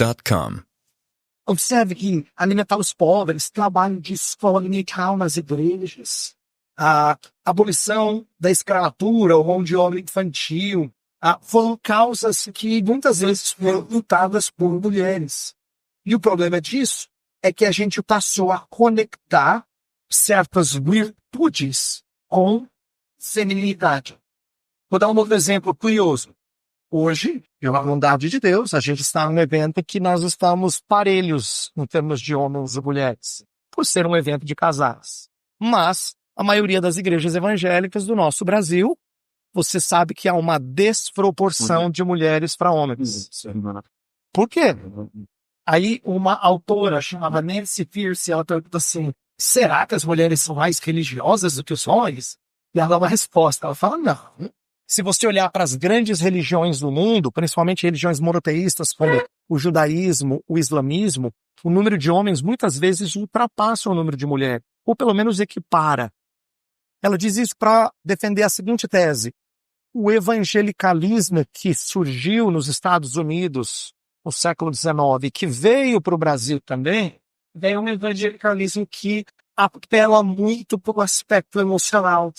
BlueNile.com. Observe que alimentar os pobres, trabalho de escola unical nas igrejas, a abolição da escravatura, o mão de obra infantil, foram causas que muitas vezes foram lutadas por mulheres. E o problema disso é que a gente passou a conectar certas virtudes com feminilidade. Vou dar um outro exemplo curioso. Hoje, pela bondade de Deus, a gente está num evento que nós estamos parelhos em termos de homens e mulheres, por ser um evento de casais. Mas a maioria das igrejas evangélicas do nosso Brasil, você sabe que há uma desproporção de mulheres para homens. Por quê? Aí uma autora chamada Nancy Pierce, ela pergunta assim, será que as mulheres são mais religiosas do que os homens? E ela dá uma resposta, ela fala, não. Se você olhar para as grandes religiões do mundo, principalmente religiões monoteístas como o judaísmo, o islamismo, o número de homens muitas vezes ultrapassa o número de mulheres, ou pelo menos equipara. Ela diz isso para defender a seguinte tese. O evangelicalismo que surgiu nos Estados Unidos no século XIX, que veio para o Brasil também, veio um evangelicalismo que apela muito para o aspecto emocional.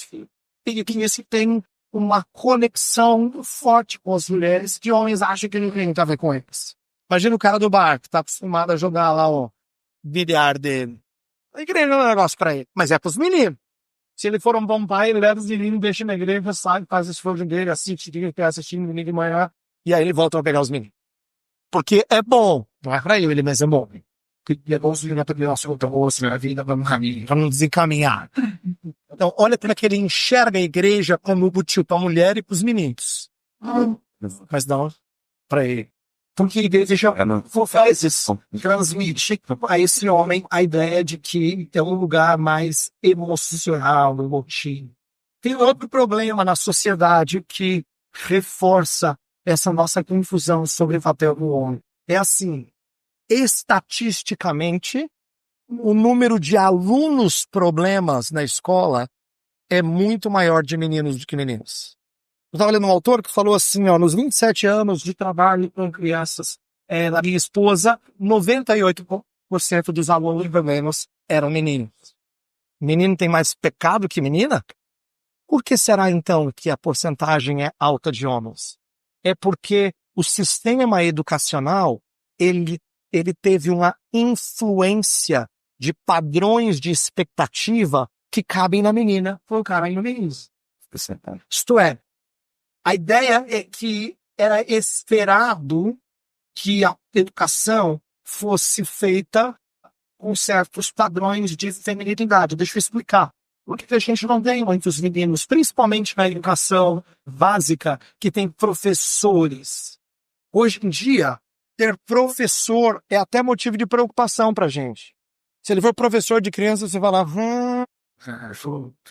E que esse tem uma conexão forte com as mulheres que homens acham que não tem nada a ver com eles. Imagina o cara do bar que está acostumado a jogar lá o bilhar dele. A igreja não é um negócio para ele, mas é para os meninos. Se ele for um bom pai, ele leva os meninos, deixa na igreja, sai, faz o esforço dele, assiste, fica assistindo menino de manhã, e aí ele volta a pegar os meninos. Porque é bom, não é para ele, mas é bom. Porque é bom os meninos para o nosso rosto, a vida, vamos caminhar, vamos desencaminhar. Então, olha como é que ele enxerga a igreja como útil para a mulher e para os meninos. Mas não para ele. Porque a igreja faz isso, transmite a esse homem a ideia de que é um lugar mais emocional, emotivo. Tem outro problema na sociedade que reforça essa nossa confusão sobre o papel do homem. É assim, estatisticamente, o número de alunos problemas na escola é muito maior de meninos do que meninas. Eu estava lendo um autor que falou assim, nos 27 anos de trabalho com crianças da minha esposa, 98% dos alunos problemas eram meninos. Menino tem mais pecado que menina? Por que será então que a porcentagem é alta de homens? É porque o sistema educacional, ele teve uma influência de padrões de expectativa que cabem na menina, colocaram no menino. Isto é, a ideia é que era esperado que a educação fosse feita com certos padrões de feminilidade. Deixa eu explicar. Porque a gente não tem muitos meninos, principalmente na educação básica, que tem professores. Hoje em dia, ter professor é até motivo de preocupação para a gente. Se ele for professor de criança, você vai lá,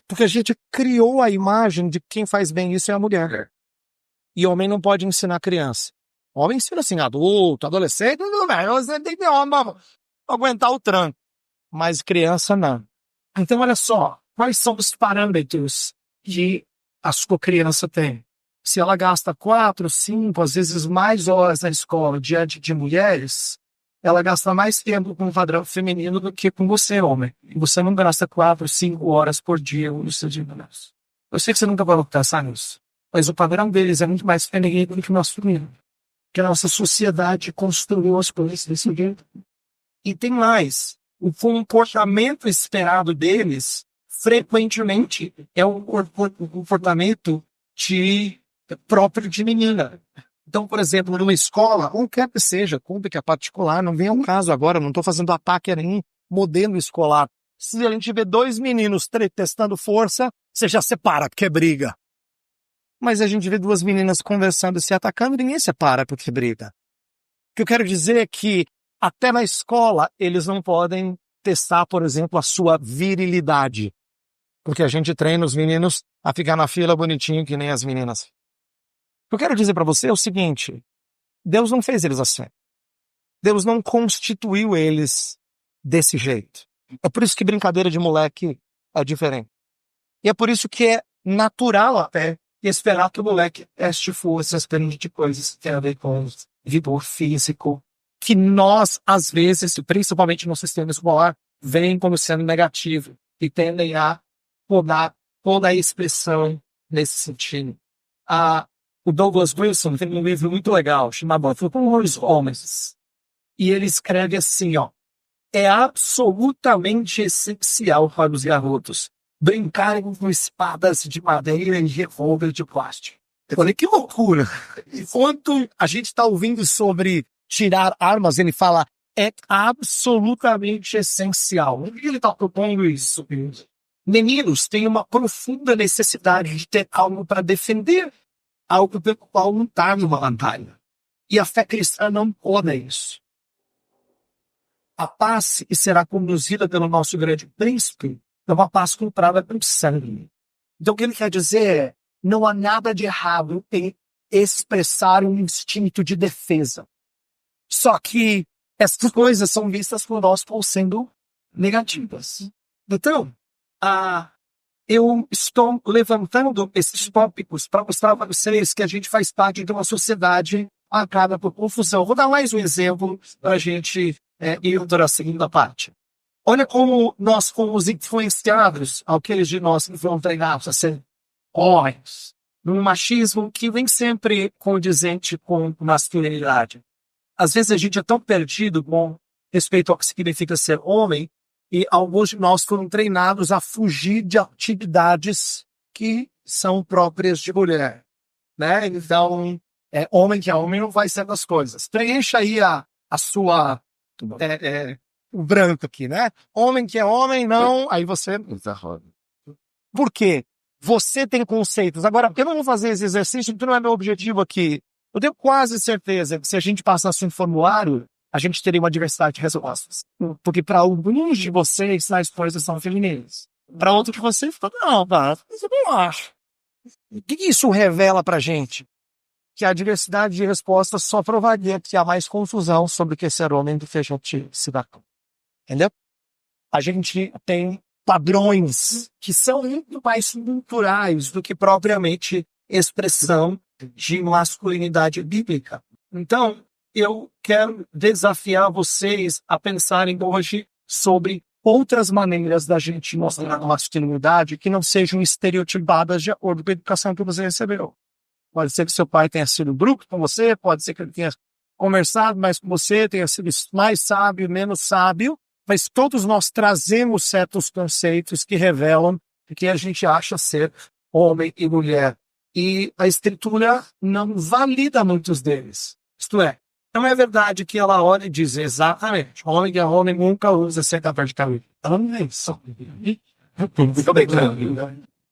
porque a gente criou a imagem de que quem faz bem isso é a mulher. E homem não pode ensinar criança. Homem ensina assim, adulto, adolescente, tudo bem. Você tem que ter homem para aguentar o tranco. Mas criança não. Então, olha só, quais são os parâmetros que a sua criança tem? Se ela gasta 4, 5, às vezes mais horas na escola diante de mulheres, ela gasta mais tempo com o padrão feminino do que com você, homem. E você não gasta 4, 5 horas por dia no seu dia. Eu sei que você nunca vai pensar nisso, mas o padrão deles é muito mais feminino do que o nosso feminino. Que a nossa sociedade construiu as coisas desse jeito. E tem mais. O comportamento esperado deles, frequentemente, é um comportamento próprio de menina. Então, por exemplo, numa escola, ou quer que seja, pública, particular, não vem ao caso agora, não estou fazendo ataque a nenhum modelo escolar. Se a gente vê 2 meninos testando força, você já separa, porque é briga. Mas a gente vê 2 meninas conversando e se atacando, ninguém separa porque briga. O que eu quero dizer é que até na escola eles não podem testar, por exemplo, a sua virilidade. Porque a gente treina os meninos a ficar na fila bonitinho que nem as meninas. O que eu quero dizer para você é o seguinte, Deus não fez eles assim. Deus não constituiu eles desse jeito. É por isso que brincadeira de moleque é diferente. E é por isso que é natural até esperar que o moleque teste forças, aprende de coisas que tem a ver com vigor físico, que nós, às vezes, principalmente no sistema escolar, veem como sendo negativo e tendem a podar toda a expressão nesse sentido. O Douglas Wilson tem um livro muito legal chamado Com os Homens. E ele escreve assim, ó: é absolutamente essencial para os garotos brincarem com espadas de madeira e revólver de plástico. Olha que loucura! Enquanto a gente está ouvindo sobre tirar armas, ele fala, é absolutamente essencial. Por que ele está propondo isso? Meninos têm uma profunda necessidade de ter algo para defender, algo pelo qual lutar numa batalha. E a fé cristã não pode isso. A paz que será conduzida pelo nosso grande príncipe é uma paz comprada pelo sangue. Então o que ele quer dizer é, não há nada de errado em expressar um instinto de defesa. Só que essas coisas são vistas por nós como sendo negativas. Então, eu estou levantando esses tópicos para mostrar para vocês que a gente faz parte de uma sociedade marcada por confusão. Vou dar mais um exemplo para a gente ir para a segunda parte. Olha como nós fomos influenciados, aqueles de nós que foram treinados a ser homens, num machismo que vem sempre condizente com masculinidade. Às vezes a gente é tão perdido com respeito ao que significa ser homem, e alguns de nós foram treinados a fugir de atividades que são próprias de mulher, né? Então, homem que é homem não vai ser das coisas. Preencha aí a sua... o branco aqui, né? Homem que é homem, não... Aí você... Por quê? Você tem conceitos. Agora, eu não vou fazer esse exercício, porque não é meu objetivo aqui. Eu tenho quase certeza que se a gente passasse um formulário, a gente teria uma diversidade de respostas. Porque para alguns de vocês, as coisas são femininas. Para outros de vocês, não, eu não acho. O que isso revela para a gente? Que a diversidade de respostas só provaria que há mais confusão sobre o que é ser homem do que a gente se dá conta. Entendeu? A gente tem padrões que são muito mais culturais do que propriamente expressão de masculinidade bíblica. Então, eu quero desafiar vocês a pensarem hoje sobre outras maneiras da gente mostrar a masculinidade que não sejam estereotipadas de acordo com a educação que você recebeu. Pode ser que seu pai tenha sido bruto com você, pode ser que ele tenha conversado mais com você, tenha sido mais sábio, menos sábio, mas todos nós trazemos certos conceitos que revelam o que a gente acha ser homem e mulher. E a Escritura não valida muitos deles. Isto é, não é verdade que ela olha e diz exatamente, homem que é homem nunca usa senta perto de caminho. Ela não é isso.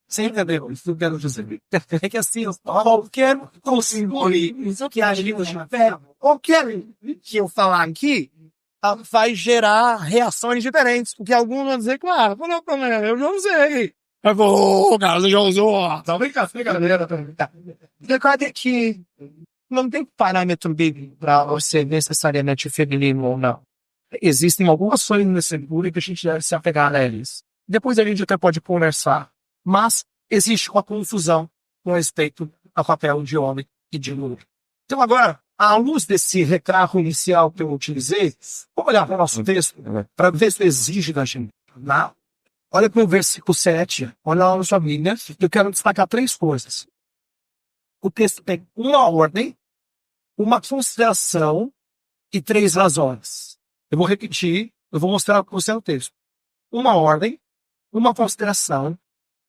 Você entendeu isso que eu quero dizer? É que assim, qualquer consigo que a gente tiver, qualquer que eu falar aqui, vai gerar reações diferentes. Porque alguns vão dizer, claro, não, eu já usei. Eu vou, cara, você já usou. Tá brincadeira. Recorde é que não tem parâmetro bíblico para você necessariamente feminino ou não. Existem algumas coisas nesse livro que a gente deve se apegar a eles. Depois a gente até pode conversar. Mas existe uma confusão com respeito ao papel de homem e de mulher. Então agora, à luz desse retrato inicial que eu utilizei, vamos olhar para o nosso texto, para ver se exige da gente. Não. Olha para o versículo 7, olha lá na sua Bíblia, eu quero destacar 3 coisas. O texto tem uma ordem, uma consideração e 3 razões. Eu vou repetir, eu vou mostrar para você o texto. Uma ordem, uma consideração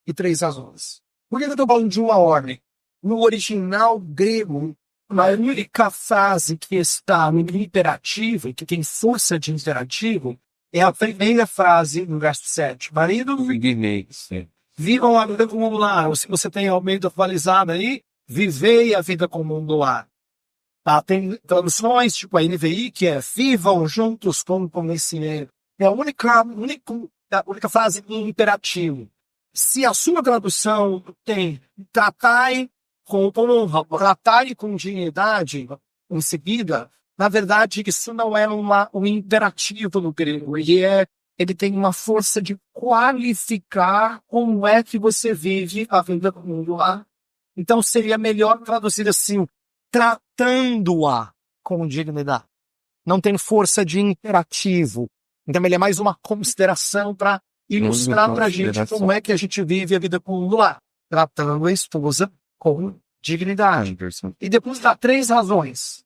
e 3 razões. Por que eu estou falando de uma ordem? No original grego, a única frase que está no imperativo e que tem força de imperativo é a primeira frase no verso 7. Marido, vivam a vida como um lar. Ou se você tem Almeida atualizado aí, vivei a vida como um lar. Tá? Tem traduções tipo a NVI, que é vivam juntos com conhecimento. É a única frase em imperativo. Se a sua tradução tem tratai com honra, tratai com dignidade em seguida, na verdade isso não é um imperativo no grego. Ele tem uma força de qualificar como é que você vive a vida como um lar. Então seria melhor traduzir assim, tratando-a com dignidade. não tem força de imperativo. Então ele é mais uma consideração para ilustrar para a gente como é que a gente vive a vida com o lar, tratando a esposa com dignidade. E depois dá 3 razões.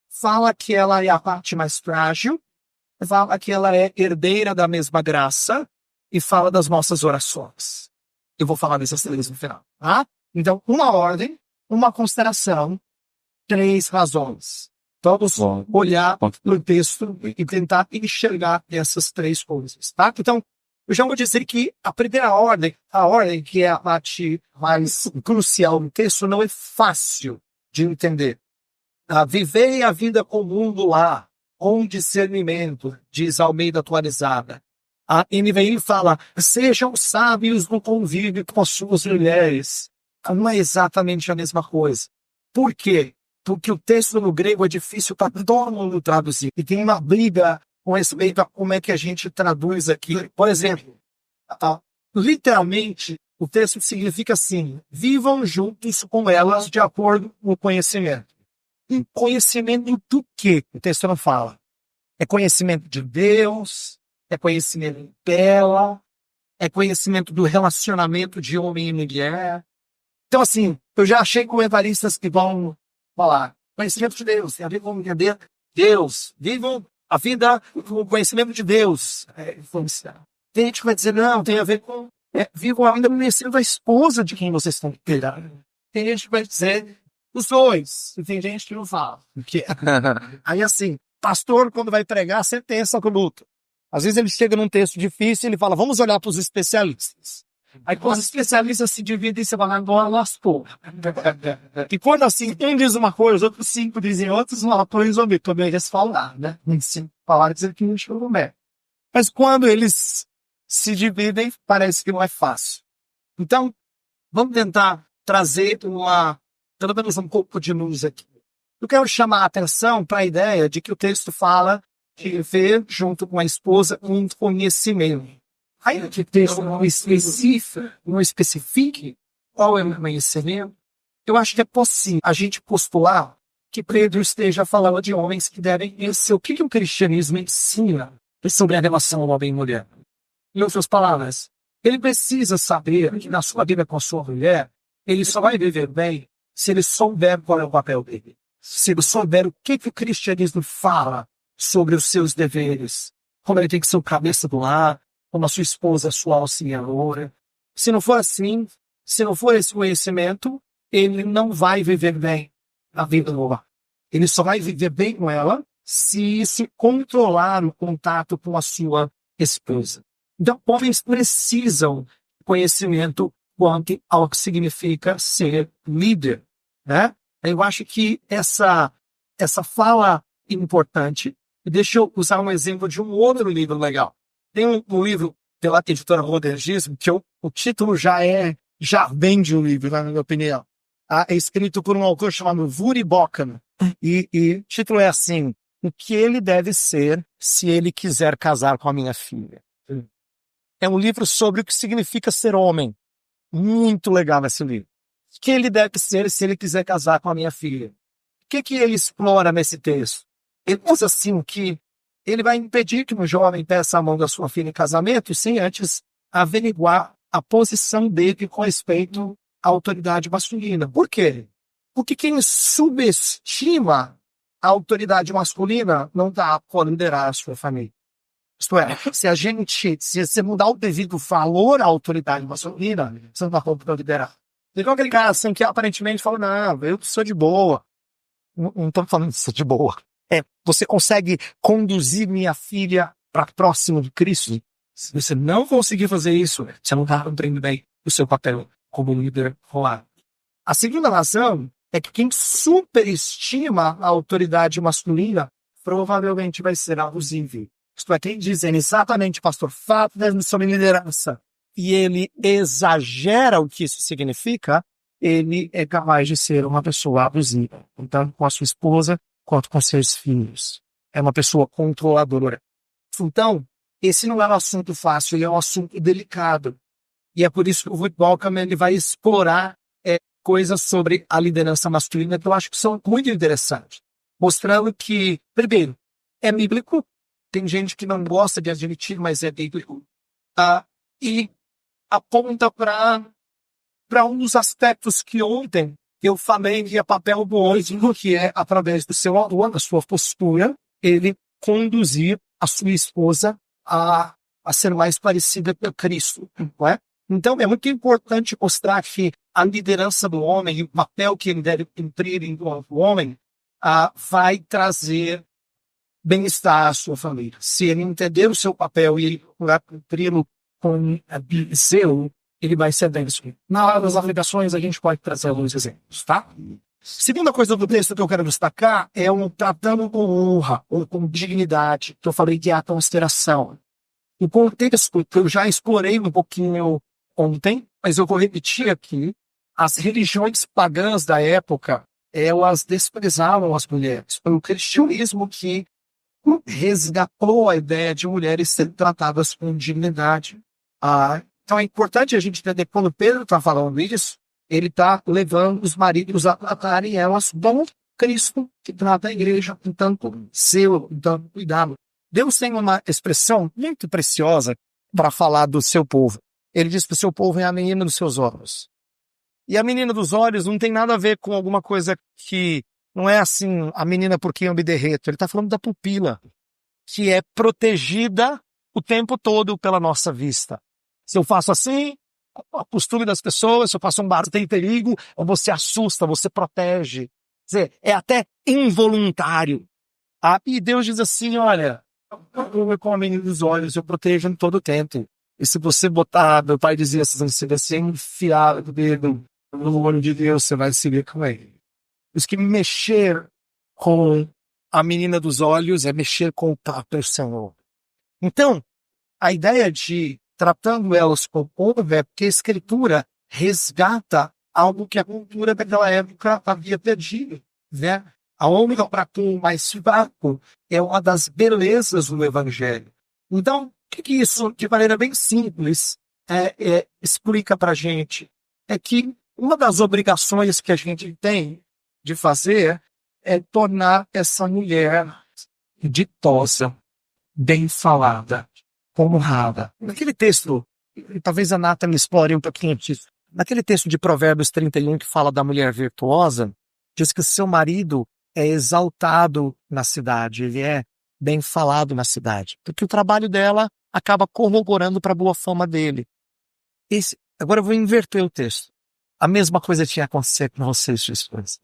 Fala que ela é a parte mais frágil, fala que ela é herdeira da mesma graça e fala das nossas orações. Eu vou falar dessas 3 no final. Tá? Então, uma ordem, uma consideração, 3 razões. Vamos olhar no texto e tentar enxergar essas 3 coisas. Tá? Então, eu já vou dizer que a primeira ordem, a ordem que é a parte mais crucial no texto, não é fácil de entender. Vivei a vida comum do lar, com discernimento, diz Almeida Atualizada. A NVI fala, sejam sábios no convívio com as suas mulheres. Não é exatamente a mesma coisa. Por quê? Porque o texto no grego é difícil para todo mundo traduzir. E tem uma briga com respeito a como é que a gente traduz aqui. Por exemplo, literalmente, o texto significa assim, vivam juntos com elas de acordo com o conhecimento. E conhecimento do quê? O texto não fala. É conhecimento de Deus, é conhecimento dela, é conhecimento do relacionamento de homem e mulher. Então, assim, eu já achei comentaristas que vão falar, conhecimento de Deus, tem a ver com entender Deus, vivam a vida com o conhecimento de Deus. Tem gente que vai dizer, não, tem a ver com, vivam a vida conhecendo a esposa de quem vocês estão cuidando. Tem gente que vai dizer, os dois, e tem gente que não fala. Aí, assim, pastor, quando vai pregar, sempre tem essa luta. Às vezes ele chega num texto difícil e ele fala, vamos olhar para os especialistas. Aí quando os especialistas se dividem, você fala, agora lascou. E quando assim, um diz uma coisa, os outros 5 dizem outros, uma coisa ou outra. Também eles falam, né? Nem falar dizer que não chegou bem. Mas quando eles se dividem, parece que não é fácil. Então, vamos tentar trazer pelo menos um pouco de luz aqui. Eu quero chamar a atenção para a ideia de que o texto fala de ver junto com a esposa um conhecimento. Ainda que o texto não especifique qual é o conhecimento, eu acho que é possível a gente postular que Pedro esteja falando de homens que devem conhecer o que o cristianismo ensina sobre a relação homem e mulher. Em outras palavras, ele precisa saber que na sua vida com a sua mulher, ele só vai viver bem se ele souber qual é o papel dele. Se ele souber o que o cristianismo fala sobre os seus deveres, como ele tem que ser o cabeça do lar, como a sua esposa, a sua auxiliadora. Se não for assim, se não for esse conhecimento, ele não vai viver bem a vida no lar. Ele só vai viver bem com ela se controlar o contato com a sua esposa. Então, homens precisam de conhecimento quanto ao que significa ser líder, né? Eu acho que essa fala importante. Deixa eu usar um exemplo de um outro livro legal. Tem um livro pela editora Rodergismo, que o título já vende o livro, na minha opinião. É escrito por um autor chamado Vuri Bocan. E o título é assim, o que ele deve ser se ele quiser casar com a minha filha. É um livro sobre o que significa ser homem. Muito legal esse livro. O que ele deve ser se ele quiser casar com a minha filha. O que ele explora nesse texto? Ele usa assim que ele vai impedir que um jovem peça a mão da sua filha em casamento sem antes averiguar a posição dele com respeito à autoridade masculina. Por quê? Porque quem subestima a autoridade masculina não dá para liderar a sua família. Isto é, se você mudar o devido valor à autoridade masculina, você não dá para liderar. Igual aquele cara assim que aparentemente fala, não, eu sou de boa. Não estou falando que sou de boa. Você consegue conduzir minha filha para próximo de Cristo? Se você não conseguir fazer isso, você não está cumprindo bem o seu papel como líder lá. A segunda razão é que quem superestima a autoridade masculina provavelmente vai ser abusivo. Isto é, quem diz exatamente, pastor, fato sobre liderança, e ele exagera o que isso significa, ele é capaz de ser uma pessoa abusiva, tanto com a sua esposa quanto com seus filhos. É uma pessoa controladora. Então, esse não é um assunto fácil, ele é um assunto delicado. E é por isso que o Vuri Bocan ele vai explorar coisas sobre a liderança masculina que eu acho que são muito interessantes. Mostrando que, primeiro, é bíblico. Tem gente que não gosta de admitir, mas é bíblico. E aponta para um dos aspectos que ontem eu falei que é papel do homem, que é, através do seu amor, da sua postura, ele conduzir a sua esposa a ser mais parecida com Cristo. Não é? Então, é muito importante mostrar que a liderança do homem, o papel que ele deve cumprir enquanto homem, vai trazer bem-estar à sua família. Se ele entender o seu papel e ele procurar cumpri-lo com zelo, ele vai ser bem-sucedido. Na hora das aplicações, a gente pode trazer alguns exemplos, tá? Segunda coisa do texto que eu quero destacar é um tratando com honra, ou com dignidade, que eu falei de consideração. O contexto que eu já explorei um pouquinho ontem, mas eu vou repetir aqui, as religiões pagãs da época, elas desprezavam as mulheres. Foi o cristianismo que resgatou a ideia de mulheres serem tratadas com dignidade. Então é importante a gente entender, quando Pedro está falando isso, ele está levando os maridos a tratarem elas como Cristo, que trata a igreja com tanto zelo, com tanto cuidado. Deus tem uma expressão muito preciosa para falar do seu povo. Ele diz que o seu povo é a menina dos seus olhos. E a menina dos olhos não tem nada a ver com alguma coisa que não é assim, a menina por quem eu me derreto. Ele está falando da pupila, que é protegida o tempo todo pela nossa vista. Se eu faço assim, o costume das pessoas, se eu faço um barulho, tem perigo, você assusta, você protege. Quer dizer, é até involuntário. E Deus diz assim, olha, eu com a menina dos olhos, eu protejo em todo o tempo. E se você botar, meu pai dizia, se você enfiar o dedo no olho de Deus, você vai se ver com ele. Isso que mexer com a menina dos olhos é mexer com o próprio Senhor. Então, a ideia de tratando elas com honra é porque a Escritura resgata algo que a cultura daquela época havia perdido, né? A honra para quem mais fraco é uma das belezas do Evangelho. Então, o que isso, de maneira bem simples, explica para a gente? É que uma das obrigações que a gente tem de fazer é tornar essa mulher ditosa, bem falada, honrada. Naquele texto, talvez a Nathalie explore um pouquinho disso. Naquele texto de Provérbios 31 que fala da mulher virtuosa, diz que seu marido é exaltado na cidade, ele é bem falado na cidade, porque o trabalho dela acaba corroborando para a boa fama dele. Agora eu vou inverter o texto. A mesma coisa tinha acontecido com você e sua esposa.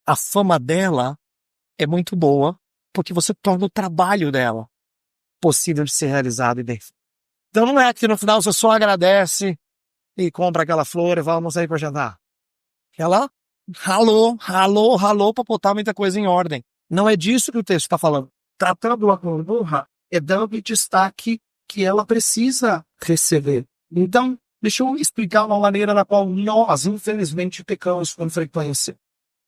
A fama dela é muito boa, porque você torna o trabalho dela possível de ser realizado e bem feito. Então não é que no final você só agradece e compra aquela flor e vamos sair para jantar. Ela ralou para botar muita coisa em ordem. Não é disso que o texto está falando. Tratando-a com honra é dando destaque que ela precisa receber. Então, deixa eu explicar uma maneira na qual nós, infelizmente, pecamos com frequência.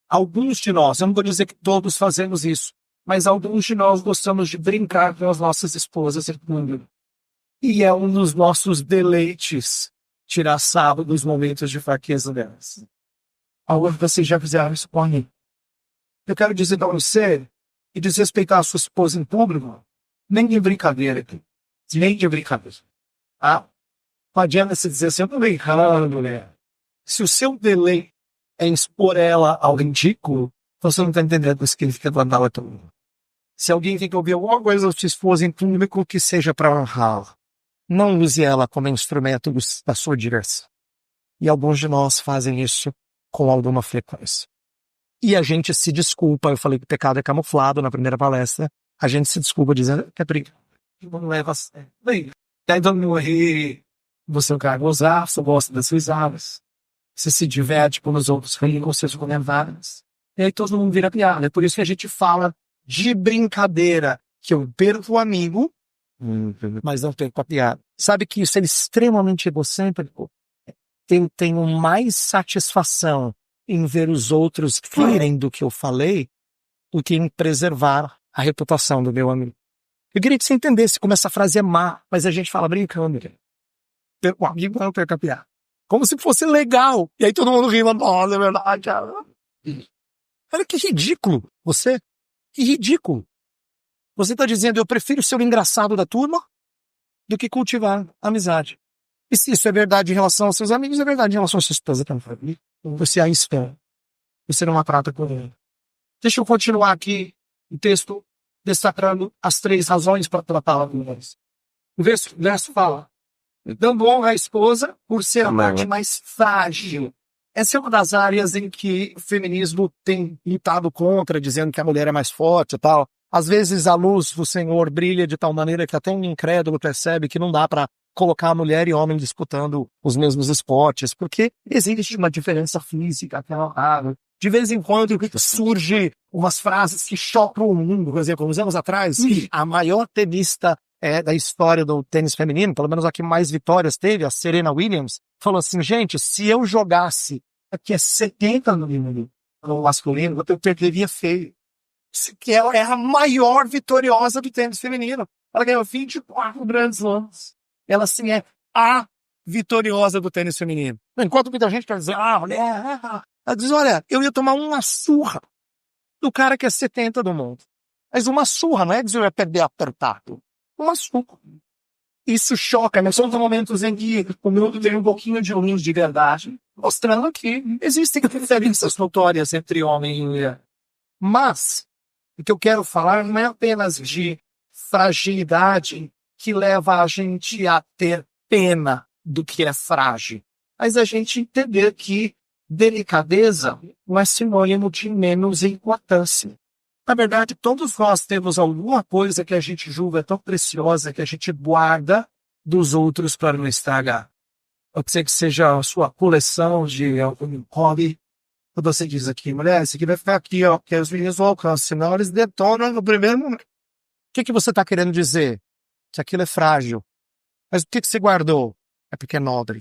Alguns de nós, eu não vou dizer que todos fazemos isso, mas alguns de nós gostamos de brincar com as nossas esposas em público. E é um dos nossos deleites tirar sarro dos momentos de fraqueza delas. Alguns de vocês já fizeram isso com mim. Eu quero dizer para você, e desrespeitar a sua esposa em público, nem de brincadeira aqui. Nem de brincadeira. Não adianta se dizer assim, eu tô brincando, né? Se o seu deleite é expor ela ao ridículo, você não está entendendo o significado da palavra. Se alguém tem que ouvir alguma coisa da sua esposa em público, que seja para honrá-la. Não use ela como instrumento da sua direção. E alguns de nós fazem isso com alguma frequência. E a gente se desculpa, eu falei que o pecado é camuflado na primeira palestra, a gente se desculpa dizendo que é brincadeira. Não leva a sério. Bem, aí todo mundo ri, você não quer gozar, você gosta das risadas. Você se diverte quando os outros riem com seus comentários. E aí todo mundo vira piada. É por isso que a gente fala de brincadeira, que eu perco o amigo, mas não perco a piada. Sabe que isso é extremamente egocêntrico? Eu tenho mais satisfação em ver os outros rirem do que eu falei do que em preservar a reputação do meu amigo. Eu queria que você entendesse como essa frase é má, mas a gente fala brincando. Perco o amigo, não perco a piada. Como se fosse legal. E aí todo mundo rindo. Nossa, é verdade. Olha que ridículo. Que ridículo. Você está dizendo, eu prefiro ser o engraçado da turma do que cultivar amizade. E se isso é verdade em relação aos seus amigos, é verdade em relação à sua esposa também. Você a espera. Você não a trata com ele. Deixa eu continuar aqui o texto destacando as 3 razões para tratá-la com eles. O verso fala, dando honra à esposa por ser a parte mais frágil. Essa é uma das áreas em que o feminismo tem lutado contra, dizendo que a mulher é mais forte e tal. Às vezes a luz do Senhor brilha de tal maneira que até um incrédulo percebe que não dá para colocar mulher e homem disputando os mesmos esportes, porque existe uma diferença física, de vez em quando surge umas frases que chocam o mundo. Por exemplo, uns anos atrás, a maior tenista da história do tênis feminino, pelo menos a que mais vitórias teve, a Serena Williams, falou assim, gente, se eu jogasse aqui é 70 no masculino, eu perderia feio. Que ela é a maior vitoriosa do tênis feminino. Ela ganhou 24 grandes slams. Ela, sim, é a vitoriosa do tênis feminino. Enquanto muita gente quer dizer, mulher... Ela diz, olha, eu ia tomar uma surra do cara que é 70 do mundo. Mas uma surra, não é dizer eu ia perder apertado. Uma surra. Isso choca, mas são momentos em que o mundo tem um pouquinho de luz de verdade, mostrando que existem diferenças notórias entre homem e mulher. Mas o que eu quero falar não é apenas de fragilidade que leva a gente a ter pena do que é frágil, mas a gente entender que delicadeza não é sinônimo de menos importância. Na verdade, todos nós temos alguma coisa que a gente julga tão preciosa que a gente guarda dos outros para não estragar. Pode ser que seja a sua coleção de algum hobby. Quando você diz aqui, mulher, isso aqui vai ficar aqui, que os meninos vão alcançar, senão eles detonam no primeiro momento. O que você está querendo dizer? Que aquilo é frágil. Mas o que você guardou? É porque é nobre.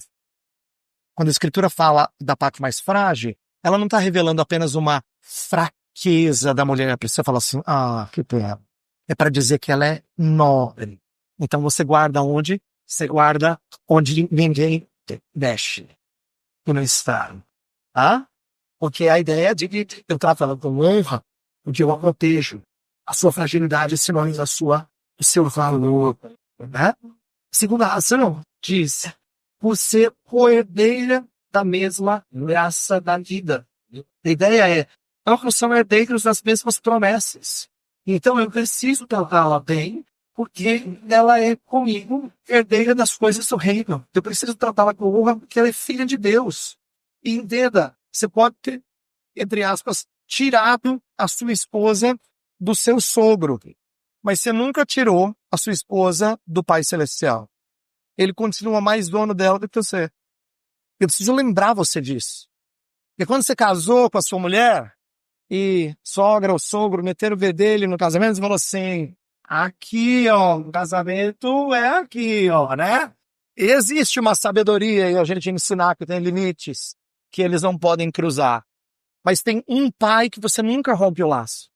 Quando a Escritura fala da parte mais frágil, ela não está revelando apenas uma fraqueza da mulher. Você fala assim, que pena. É para dizer que ela é nobre. Então você guarda onde? Você guarda onde ninguém mexe. No estado. Porque a ideia de que eu estava falando com honra, onde eu a protejo. A sua fragilidade é sinônimo do seu valor. Né? Segunda razão, diz, por ser coerdeira da mesma graça da vida. A ideia é, nós somos herdeiros das mesmas promessas. Então eu preciso tratá-la bem, porque ela é comigo herdeira das coisas do reino. Eu preciso tratá-la com honra, porque ela é filha de Deus. E entenda, você pode ter, entre aspas, tirado a sua esposa do seu sogro, mas você nunca tirou a sua esposa do Pai Celestial. Ele continua mais dono dela do que você. Eu preciso lembrar você disso. Porque quando você casou com a sua mulher, e sogra ou sogro meteram o bedelho no casamento, você falou assim, aqui, o casamento é aqui, né? E existe uma sabedoria e a gente ensinar que tem limites, que eles não podem cruzar. Mas tem um pai que você nunca rompe o laço.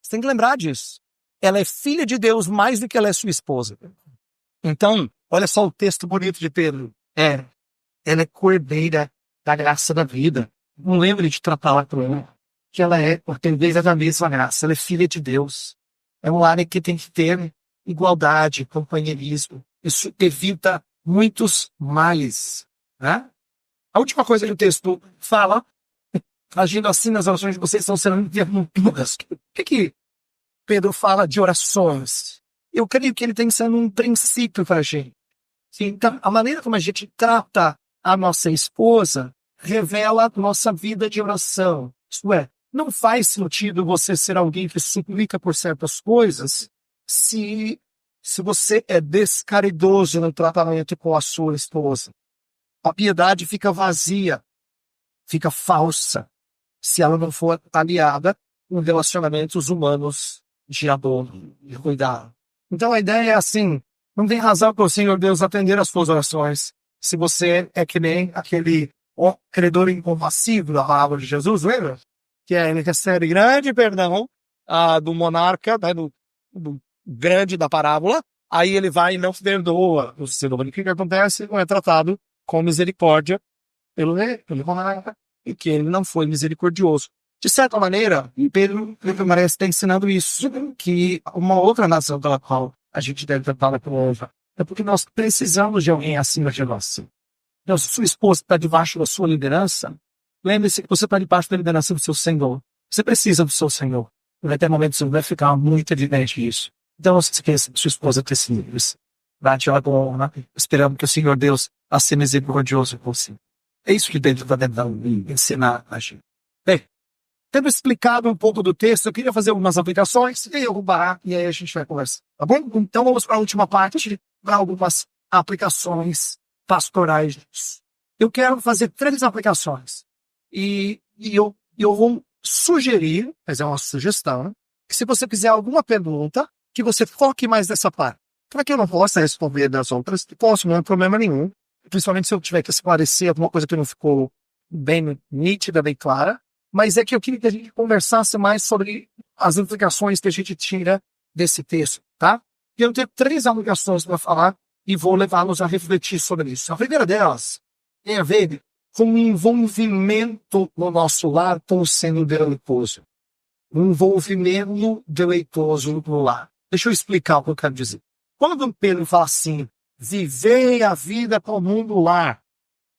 Você tem que lembrar disso. Ela é filha de Deus mais do que ela é sua esposa. Então, olha só o texto bonito de Pedro. Ela é coerdeira da graça da vida. Não lembre de tratá-la com ela. Que ela é coerdeira da mesma graça. Ela é filha de Deus. É uma área que tem que ter igualdade, companheirismo. Isso evita muitos males. Né? A última coisa que o texto fala, agindo assim nas orações de vocês estão sendo interrompidas. O que Pedro fala de orações? Eu creio que ele tem sendo um princípio para a gente. Então, a maneira como a gente trata a nossa esposa revela a nossa vida de oração. Isto é, não faz sentido você ser alguém que suplica por certas coisas se você é descaridoso no tratamento com a sua esposa. A piedade fica vazia, fica falsa, se ela não for aliada com relacionamentos humanos de amor e cuidado. Então a ideia é assim, não tem razão para o Senhor Deus atender as suas orações se você é que nem aquele credor incompassível da palavra de Jesus, lembra? Que ele recebe grande perdão do monarca, né, do grande da parábola, aí ele vai e não perdoa o seu nome. O que acontece? Não é tratado com misericórdia pelo monarca, e que ele não foi misericordioso. De certa maneira, Pedro parece estar ensinando isso, que uma outra razão pela qual a gente deve tratar com honra é porque nós precisamos de alguém acima de nós. Então, se sua esposa está debaixo da sua liderança, lembre-se que você está debaixo da liderança do seu Senhor. Você precisa do seu Senhor. Vai ter momentos que vai ficar muito evidente isso. Então, não se esqueça de sua esposa ter sido. Bate ela com honra, esperando que o Senhor Deus a ser misericordioso com você. É isso que Pedro está tentando ensinar a gente. Bem, tendo explicado um pouco do texto, eu queria fazer algumas aplicações e eu vou parar e aí a gente vai conversar. Tá bom? Então vamos para a última parte, para algumas aplicações pastorais disso. Eu quero fazer 3 aplicações. E eu vou sugerir, mas é uma sugestão, que se você fizer alguma pergunta, que você foque mais nessa parte. Para que eu não possa responder das outras, posso, não é problema nenhum. Principalmente se eu tiver que esclarecer alguma coisa que não ficou bem nítida, bem clara. Mas é que eu queria que a gente conversasse mais sobre as implicações que a gente tira desse texto, tá? E eu tenho 3 aplicações para falar e vou levá-los a refletir sobre isso. A primeira delas tem a ver com o envolvimento no nosso lar com o sendo deleitoso. O envolvimento deleitoso no lar. Deixa eu explicar o que eu quero dizer. Quando Pedro fala assim, vivei a vida comum do lar,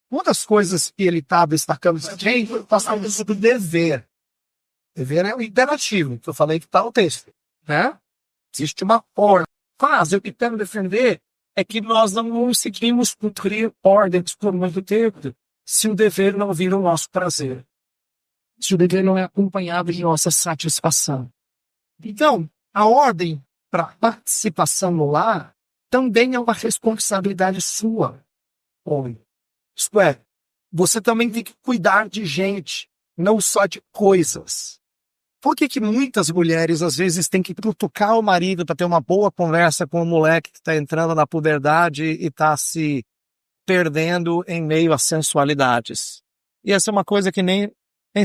uma das coisas que ele está destacando aqui está falando sobre dever. Dever é o imperativo, que eu falei que está no texto. Né? Existe uma ordem. Mas o que quero defender é que nós não conseguimos cumprir ordens por muito tempo se o dever não vir o nosso prazer. Se o dever não é acompanhado de nossa satisfação. Então, a ordem para participação no lar também é uma responsabilidade sua, homem. Isto é, você também tem que cuidar de gente, não só de coisas. Por que muitas mulheres, às vezes, têm que cutucar o marido para ter uma boa conversa com o moleque que está entrando na puberdade e está se perdendo em meio a sensualidades? E essa é uma coisa que nem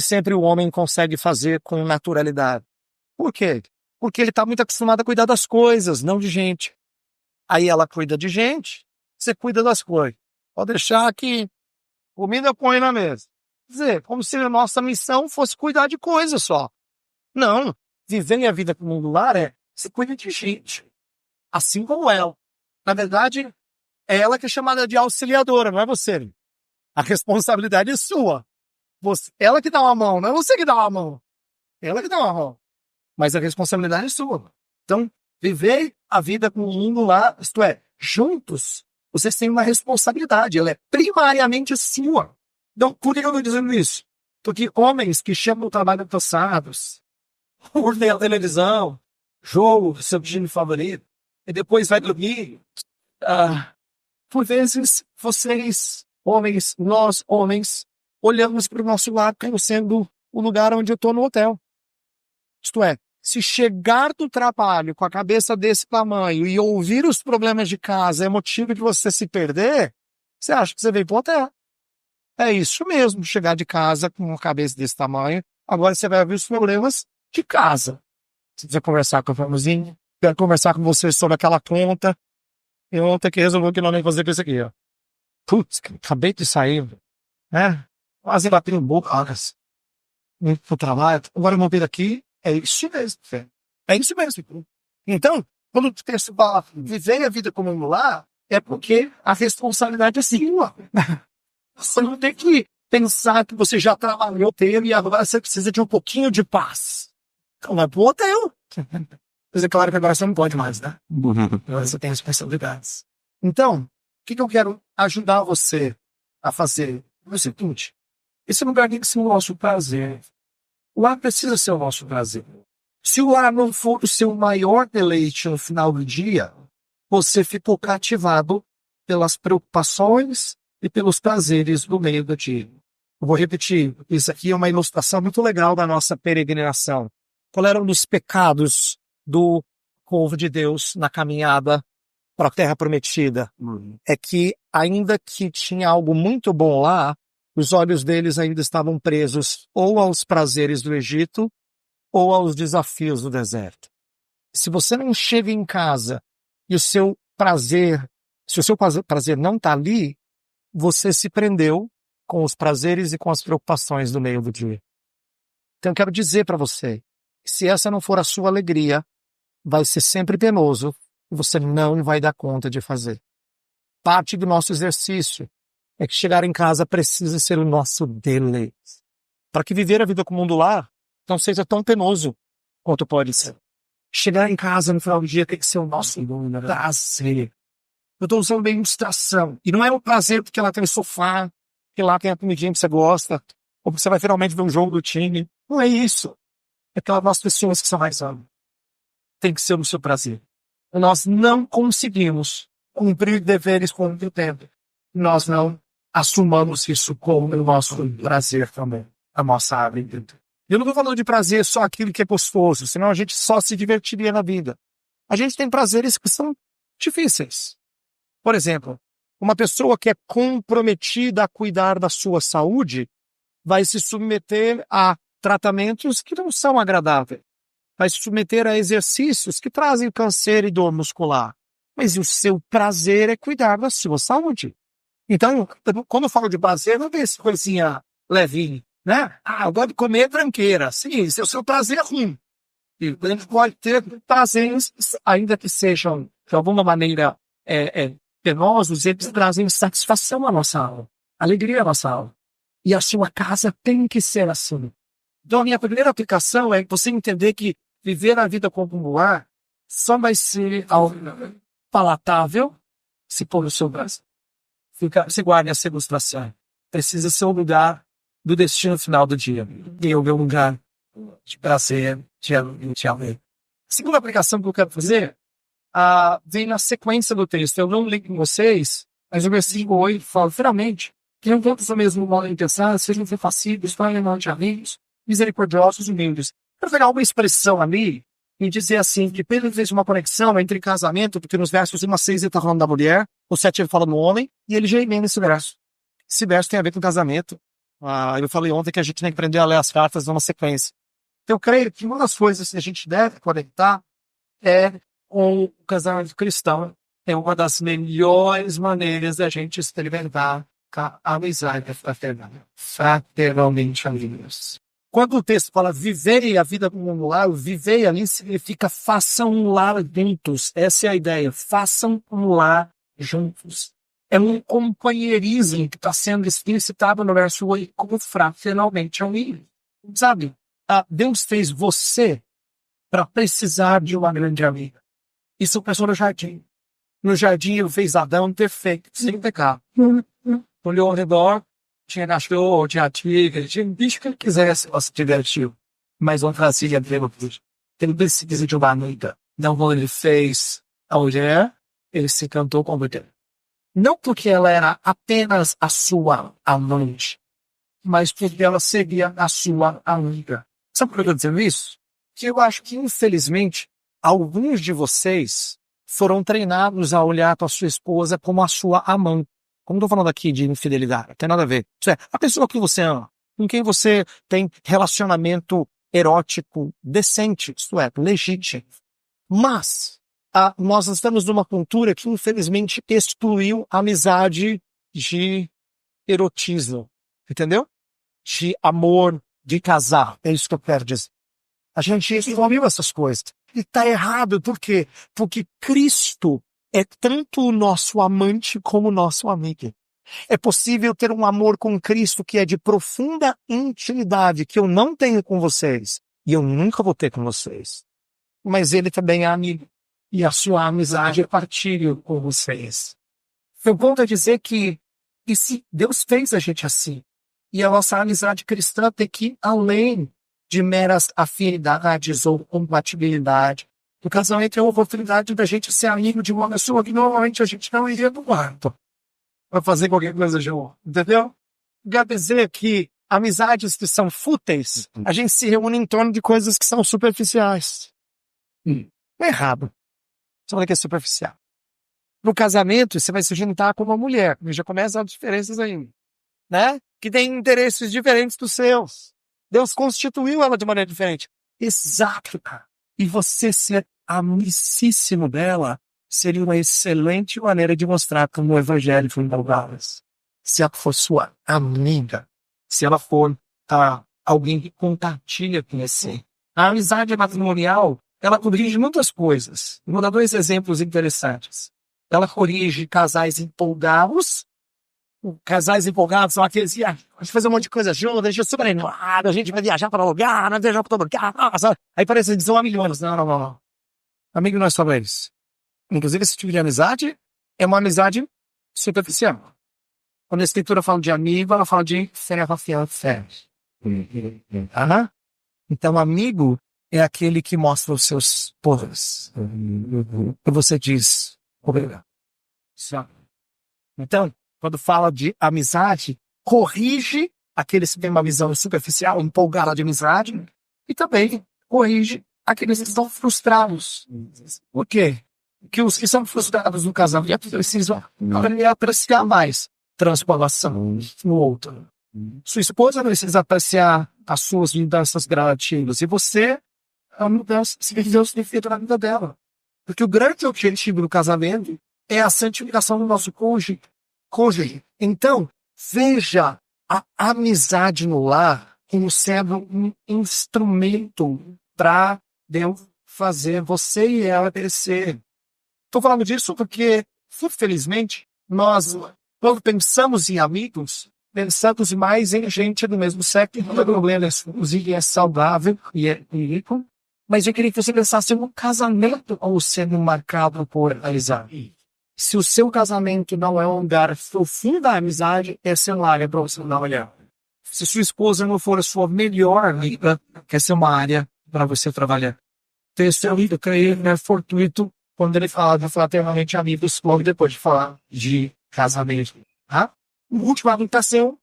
sempre o homem consegue fazer com naturalidade. Por quê? Porque ele está muito acostumado a cuidar das coisas, não de gente. Aí ela cuida de gente, você cuida das coisas. Pode deixar que comida põe na mesa. Quer dizer, como se a nossa missão fosse cuidar de coisas só. Não, viver a vida como um lar é você cuida de gente. Assim como ela. Na verdade, é ela que é chamada de auxiliadora, não é você. A responsabilidade é sua. Ela que dá uma mão, não é você que dá uma mão. Ela que dá uma mão. Mas a responsabilidade é sua. Então, viver a vida com o mundo lá, isto é, juntos, vocês têm uma responsabilidade. Ela é primariamente sua. Então, por que eu estou dizendo isso? Porque homens que chamam o trabalho cansados, por ver a televisão, jogo, seu time favorito, e depois vai dormir, por vezes, vocês, homens, nós, homens, olhamos para o nosso lado como sendo o lugar onde eu estou no hotel. Isto é, se chegar do trabalho com a cabeça desse tamanho e ouvir os problemas de casa é motivo de você se perder, você acha que você veio para o hotel. É isso mesmo, chegar de casa com uma cabeça desse tamanho, agora você vai ouvir os problemas de casa. Se quiser conversar com a famosinha, quero conversar com você sobre aquela conta, eu vou ter que resolver o que nós vamos fazer com isso aqui, ó. Putz, acabei de sair, né? Quase batendo boca, pro trabalho, agora eu vou vir aqui. É isso mesmo, velho. É isso mesmo. Então, quando o texto fala viver a vida como um lar, é porque a responsabilidade é sua. Você não tem que pensar que você já trabalhou tempo e agora você precisa de um pouquinho de paz. Então vai pro hotel. Mas é claro que agora você não pode mais, né? Agora você tem responsabilidades. Então, o que eu quero ajudar você a fazer? É o seguinte, esse lugar tem que ser o nosso prazer. O lar precisa ser o nosso prazer. Se o lar não for o seu maior deleite no final do dia, você ficou cativado pelas preocupações e pelos prazeres do meio do dia. Eu vou repetir, isso aqui é uma ilustração muito legal da nossa peregrinação. Qual era um dos pecados do povo de Deus na caminhada para a Terra Prometida? É que, ainda que tinha algo muito bom lá, os olhos deles ainda estavam presos ou aos prazeres do Egito ou aos desafios do deserto. Se você não chega em casa e o seu prazer, se o seu prazer não está ali, você se prendeu com os prazeres e com as preocupações do meio do dia. Então eu quero dizer para você, se essa não for a sua alegria, vai ser sempre penoso e você não vai dar conta de fazer. Parte do nosso exercício é que chegar em casa precisa ser o nosso deleite. Para que viver a vida como um lar não seja tão penoso quanto pode ser. Chegar em casa no final do dia tem que ser o nosso prazer. Eu estou usando bem ilustração. E não é um prazer porque lá tem um sofá, que lá tem a comidinha que você gosta, ou porque você vai finalmente ver um jogo do time. Não é isso. É aquelas pessoas que são mais amam. Tem que ser o seu prazer. Nós não conseguimos cumprir deveres com o tempo. Nós não assumamos isso como o nosso prazer também. A nossa árvore. Eu não estou falando de prazer só aquilo que é gostoso, senão a gente só se divertiria na vida. A gente tem prazeres que são difíceis. Por exemplo, uma pessoa que é comprometida a cuidar da sua saúde vai se submeter a tratamentos que não são agradáveis. Vai se submeter a exercícios que trazem câncer e dor muscular. Mas o seu prazer é cuidar da sua saúde. Então, quando eu falo de prazer, não é essa coisinha levinha, né? Eu gosto de comer tranqueira. Sim, esse é o seu prazer ruim. E a gente pode ter prazeres, ainda que sejam, de alguma maneira, penosos, eles trazem satisfação à nossa alma, alegria à nossa alma. E a sua casa tem que ser assim. Então, a minha primeira aplicação é você entender que viver a vida como um lar só vai ser algo palatável se pôr no seu braço. Você guarde essa ilustração. Precisa ser o lugar do destino final do dia. E o meu lugar de prazer, de amor. A segunda aplicação que eu quero fazer vem na sequência do texto. Eu não li com vocês, mas o versículo 8 fala, finalmente, que não todos o mesmo modo de pensar, sejam refacíveis, falem de amigos, misericordiosos e humildes. Eu vou pegar uma expressão ali e dizer assim, que Pedro fez uma conexão entre casamento, porque nos versos 1 a 6 ele está falando da mulher, o 7 ele fala do homem, e ele já emenda esse verso. Esse verso tem a ver com casamento. Eu falei ontem que a gente tem que aprender a ler as cartas numa sequência. Então eu creio que uma das coisas que a gente deve conectar é com o casamento cristão. É uma das melhores maneiras da gente experimentar a amizade fraternalmente amigos. Quando o texto fala vivei a vida como um lar, o vivei ali significa façam um lar juntos. Essa é a ideia. Façam um lar juntos. É um companheirismo que está sendo explicitado no verso 8 como fraternalmente amigos. Sabe? Deus fez você para precisar de uma grande amiga. Isso começou no jardim. No jardim ele fez Adão perfeito, sem pecado. Olhou ao redor, tinha cachorro, tinha tigre, tinha um bicho que ele quisesse, se divertiu. Mas não fazia pelo pude. Ele precisa de uma amiga. Não, quando ele fez a mulher, ele se encantou com a mulher. Não porque ela era apenas a sua amante, mas porque ela seria a sua amiga. Sabe por que eu estou dizendo isso? Que eu acho que, infelizmente, alguns de vocês foram treinados a olhar para a sua esposa como a sua amante. Como estou falando aqui de infidelidade, não tem nada a ver. Isso é, a pessoa que você ama, com quem você tem relacionamento erótico decente, isto é, legítimo. Mas nós estamos numa cultura que, infelizmente, excluiu a amizade de erotismo, entendeu? De amor, de casar. É isso que eu quero dizer. A gente excluiu essas coisas. E está errado, por quê? Porque Cristo é tanto o nosso amante como o nosso amigo. É possível ter um amor com Cristo que é de profunda intimidade, que eu não tenho com vocês, e eu nunca vou ter com vocês. Mas ele também é amigo, e a sua amizade é partilho com vocês. Eu ponto a dizer que se Deus fez a gente assim, e a nossa amizade cristã tem que ir além de meras afinidades ou compatibilidade. O casamento é uma oportunidade da gente ser amigo de uma pessoa que normalmente a gente não iria no quarto para fazer qualquer coisa junto, entendeu? Quer dizer que amizades que são fúteis, a gente se reúne em torno de coisas que são superficiais. É errado. Você fala que é superficial. No casamento, você vai se juntar com uma mulher, já começam as diferenças aí, né? Que tem interesses diferentes dos seus. Deus constituiu ela de maneira diferente. Exato, cara. E você ser amicíssimo dela seria uma excelente maneira de mostrar como o evangelho foi em Dalgaras. Se ela for sua amiga, se ela for alguém que compartilha com você. A amizade matrimonial, ela corrige muitas coisas. Vou dar 2 exemplos interessantes. Ela corrige casais empolgados. Casais empolgados são aqueles que a gente fazer um monte de coisa junto, a gente é super animado, a gente vai viajar para lugar, vai viajar para todo lugar. Nossa. Aí parece que eles são amigos. Não. Amigo não é só eles. Inclusive, esse tipo de amizade é uma amizade superficial. Quando a escritura fala de amigo, ela fala de fé. Então, amigo é aquele que mostra os seus podres. E você diz, obrigado. Então, quando fala de amizade, corrige aqueles que têm uma visão superficial, empolgada de amizade, e também corrige aqueles que estão frustrados. Por quê? Porque os que são frustrados no casamento precisam apreciar mais transformação no outro. Sua esposa precisa apreciar as suas mudanças gradativas. E você, a mudança que Deus tem feito na vida dela. Porque o grande objetivo do casamento é a santificação do nosso cônjuge. Então, veja a amizade no lar como sendo um instrumento para Deus fazer você e ela crescer. Estou falando disso porque, infelizmente, nós, quando pensamos em amigos, pensamos mais em gente do mesmo sexo. Não é problema, inclusive é saudável e é rico. Mas eu queria que você pensasse em um casamento ou sendo marcado por amizade. Se o seu casamento não é um lugar profundo da amizade, essa é uma área para você não olhar. Se sua esposa não for a sua melhor amiga, essa é uma área para você trabalhar. Terceiro, eu creio, é fortuito quando ele fala de fraternamente amigos, logo depois de falar de casamento. Última anotação,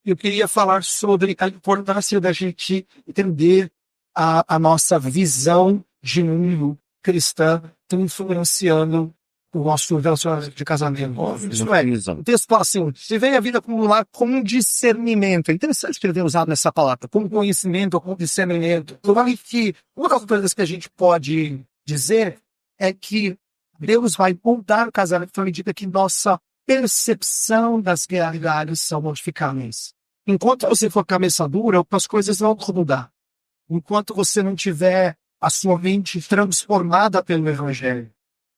eu queria falar sobre a importância da gente entender a nossa visão de mundo cristã influenciando o nosso relacionamento de casamento. Isso é. O texto fala assim, se vem a vida como lar com discernimento. É interessante que ele tenha usado essa palavra, com conhecimento ou com discernimento. Provavelmente que uma das coisas que a gente pode dizer é que Deus vai moldar o casamento à medida que nossa percepção das realidades são modificadas. Enquanto você for cabeça dura, as coisas vão mudar. Enquanto você não tiver a sua mente transformada pelo Evangelho.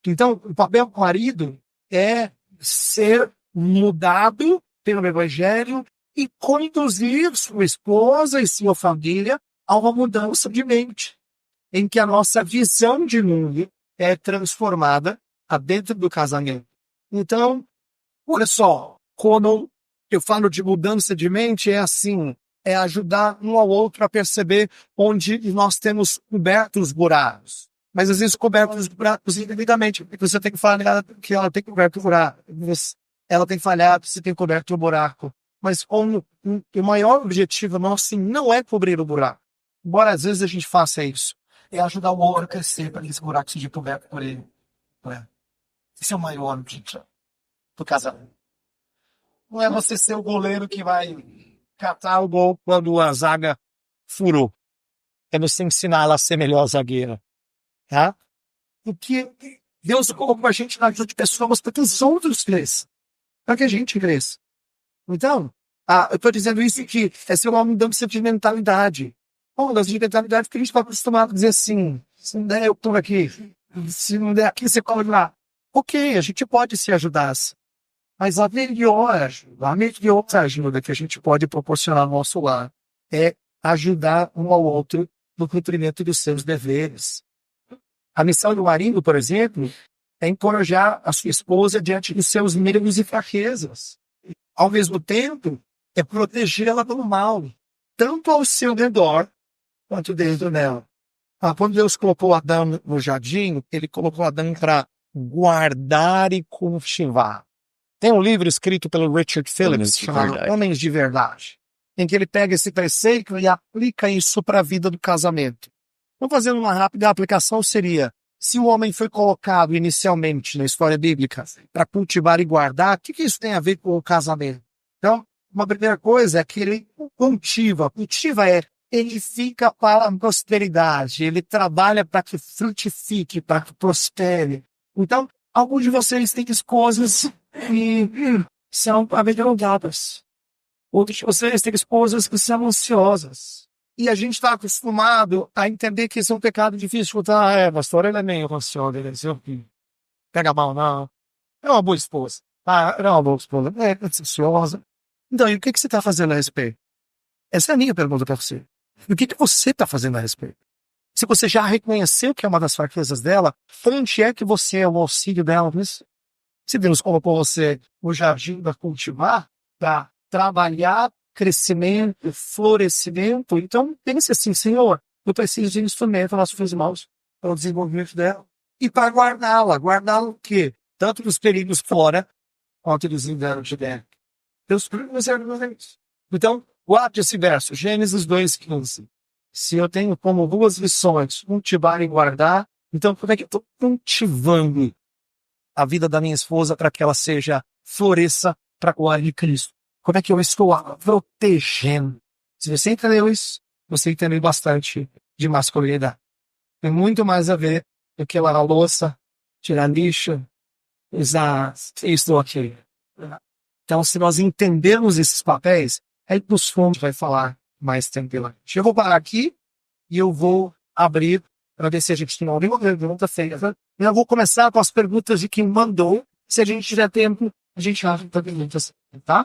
Então, o papel do marido é ser mudado pelo Evangelho e conduzir sua esposa e sua família a uma mudança de mente, em que a nossa visão de mundo é transformada dentro do casamento. Então, olha só, quando eu falo de mudança de mente, é assim, é ajudar um ao outro a perceber onde nós temos coberto os buracos. Mas às vezes coberto os buracos indevidamente, porque você tem que falhar que ela tem coberto o buraco. Ela tem falhado, você tem coberto o buraco. Mas o maior objetivo nosso não é cobrir o buraco. Embora às vezes a gente faça isso. É ajudar o outro a crescer para que esse buraco seja coberto por ele. Esse é o maior objetivo do casamento. Não é você ser o goleiro que vai catar o gol quando a zaga furou. É você ensinar ela a ser melhor zagueira. Tá? Porque Deus colocou a gente na ajuda de pessoas para que os outros cresçam. Para que a gente cresça. Então, eu estou dizendo isso que essa é uma mudança de mentalidade. Uma mudança de mentalidade porque a gente está acostumado a dizer assim, se não der, eu estou aqui. Se não der aqui, você corre lá. Ok, a gente pode se ajudar. Mas a melhor ajuda que a gente pode proporcionar ao nosso lar é ajudar um ao outro no cumprimento dos seus deveres. A missão do marido, por exemplo, é encorajar a sua esposa diante dos seus meios e fraquezas. Ao mesmo tempo, é protegê-la do mal, tanto ao seu redor quanto dentro dela. Quando Deus colocou Adão no jardim, ele colocou Adão para guardar e cultivar. Tem um livro escrito pelo Richard Phillips chamado Homens de Verdade, em que ele pega esse preceito e aplica isso para a vida do casamento. Vamos fazer uma rápida aplicação, seria, se o homem foi colocado inicialmente na história bíblica para cultivar e guardar, o que isso tem a ver com o casamento? Então, uma primeira coisa é que ele cultiva. Cultiva edifica para a prosperidade, ele trabalha para que frutifique, para que prospere. Então, alguns de vocês têm esposas que são amedrontadas. Outros de vocês têm esposas que são ansiosas. E a gente está acostumado a entender que isso é um pecado difícil de escutar. Pastor, ele é meio ansioso, ele pega mal, não. É uma boa esposa. Não é uma boa esposa. É ansiosa. Então, e o que você está fazendo a respeito? Essa é a minha pergunta para você. E o que você está fazendo a respeito? Se você já reconheceu que é uma das fraquezas dela, onde é que você é o auxílio dela nisso? Se Deus colocou você no jardim para cultivar, para trabalhar crescimento, florescimento, então pense assim, Senhor, eu preciso de instrumento nas suas mãos para o desenvolvimento dela. E para guardá-la o quê? Tanto dos perigos fora, quanto dos invernos de dentro. Deus preserva isso. Então, guarde esse verso, Gênesis 2:15. Se eu tenho como duas lições, cultivar e guardar, então como é que eu estou cultivando a vida da minha esposa para que ela floresça para a glória de Cristo? Como é que eu estou a protegendo? Se você entendeu isso, você entendeu bastante de masculinidade. Tem muito mais a ver do que lavar a louça, tirar lixo, usar isso ou aquilo. Então, se nós entendermos esses papéis, aí nos fundos vai falar mais tranquilamente. Eu vou parar aqui e eu vou abrir para ver se a gente tem alguma pergunta feita. Eu vou começar com as perguntas de quem mandou. Se a gente tiver tempo, a gente abre para perguntas, tá?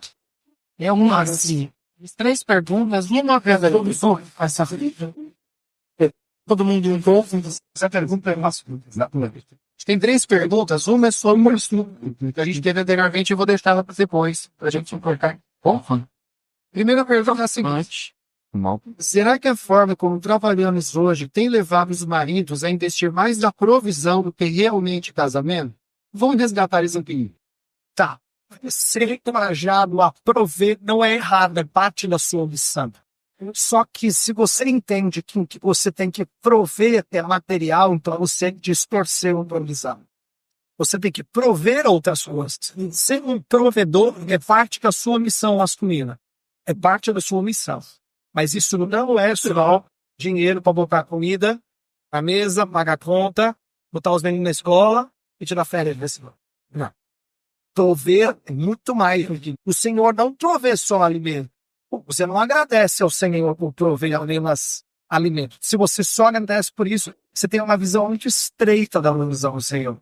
É uma assim. 3 perguntas, uma vez essa todo mundo envolve. Essa pergunta é nossa. Tem 3 perguntas, uma é sobre o assunto que a gente teve anteriormente, eu vou deixar ela para depois, para a gente colocar. Primeira pergunta é a seguinte. Será que a forma como trabalhamos hoje tem levado os maridos a investir mais na provisão do que realmente casamento? Vamos resgatar isso aqui. Tá. Ser encorajado a prover não é errado, é parte da sua missão. Só que se você entende que o que você tem que prover é material, então você distorceu a provisão. Você tem que prover outras coisas. Ser um provedor é parte da sua missão masculina. É parte da sua missão. Mas isso não é só dinheiro para botar comida na mesa, pagar conta, botar os meninos na escola e tirar férias da escola. Não. Prover é muito mais. O Senhor não provê só alimento. Você não agradece ao Senhor por prover apenas alimento. Se você só agradece por isso, você tem uma visão muito estreita da visão do Senhor.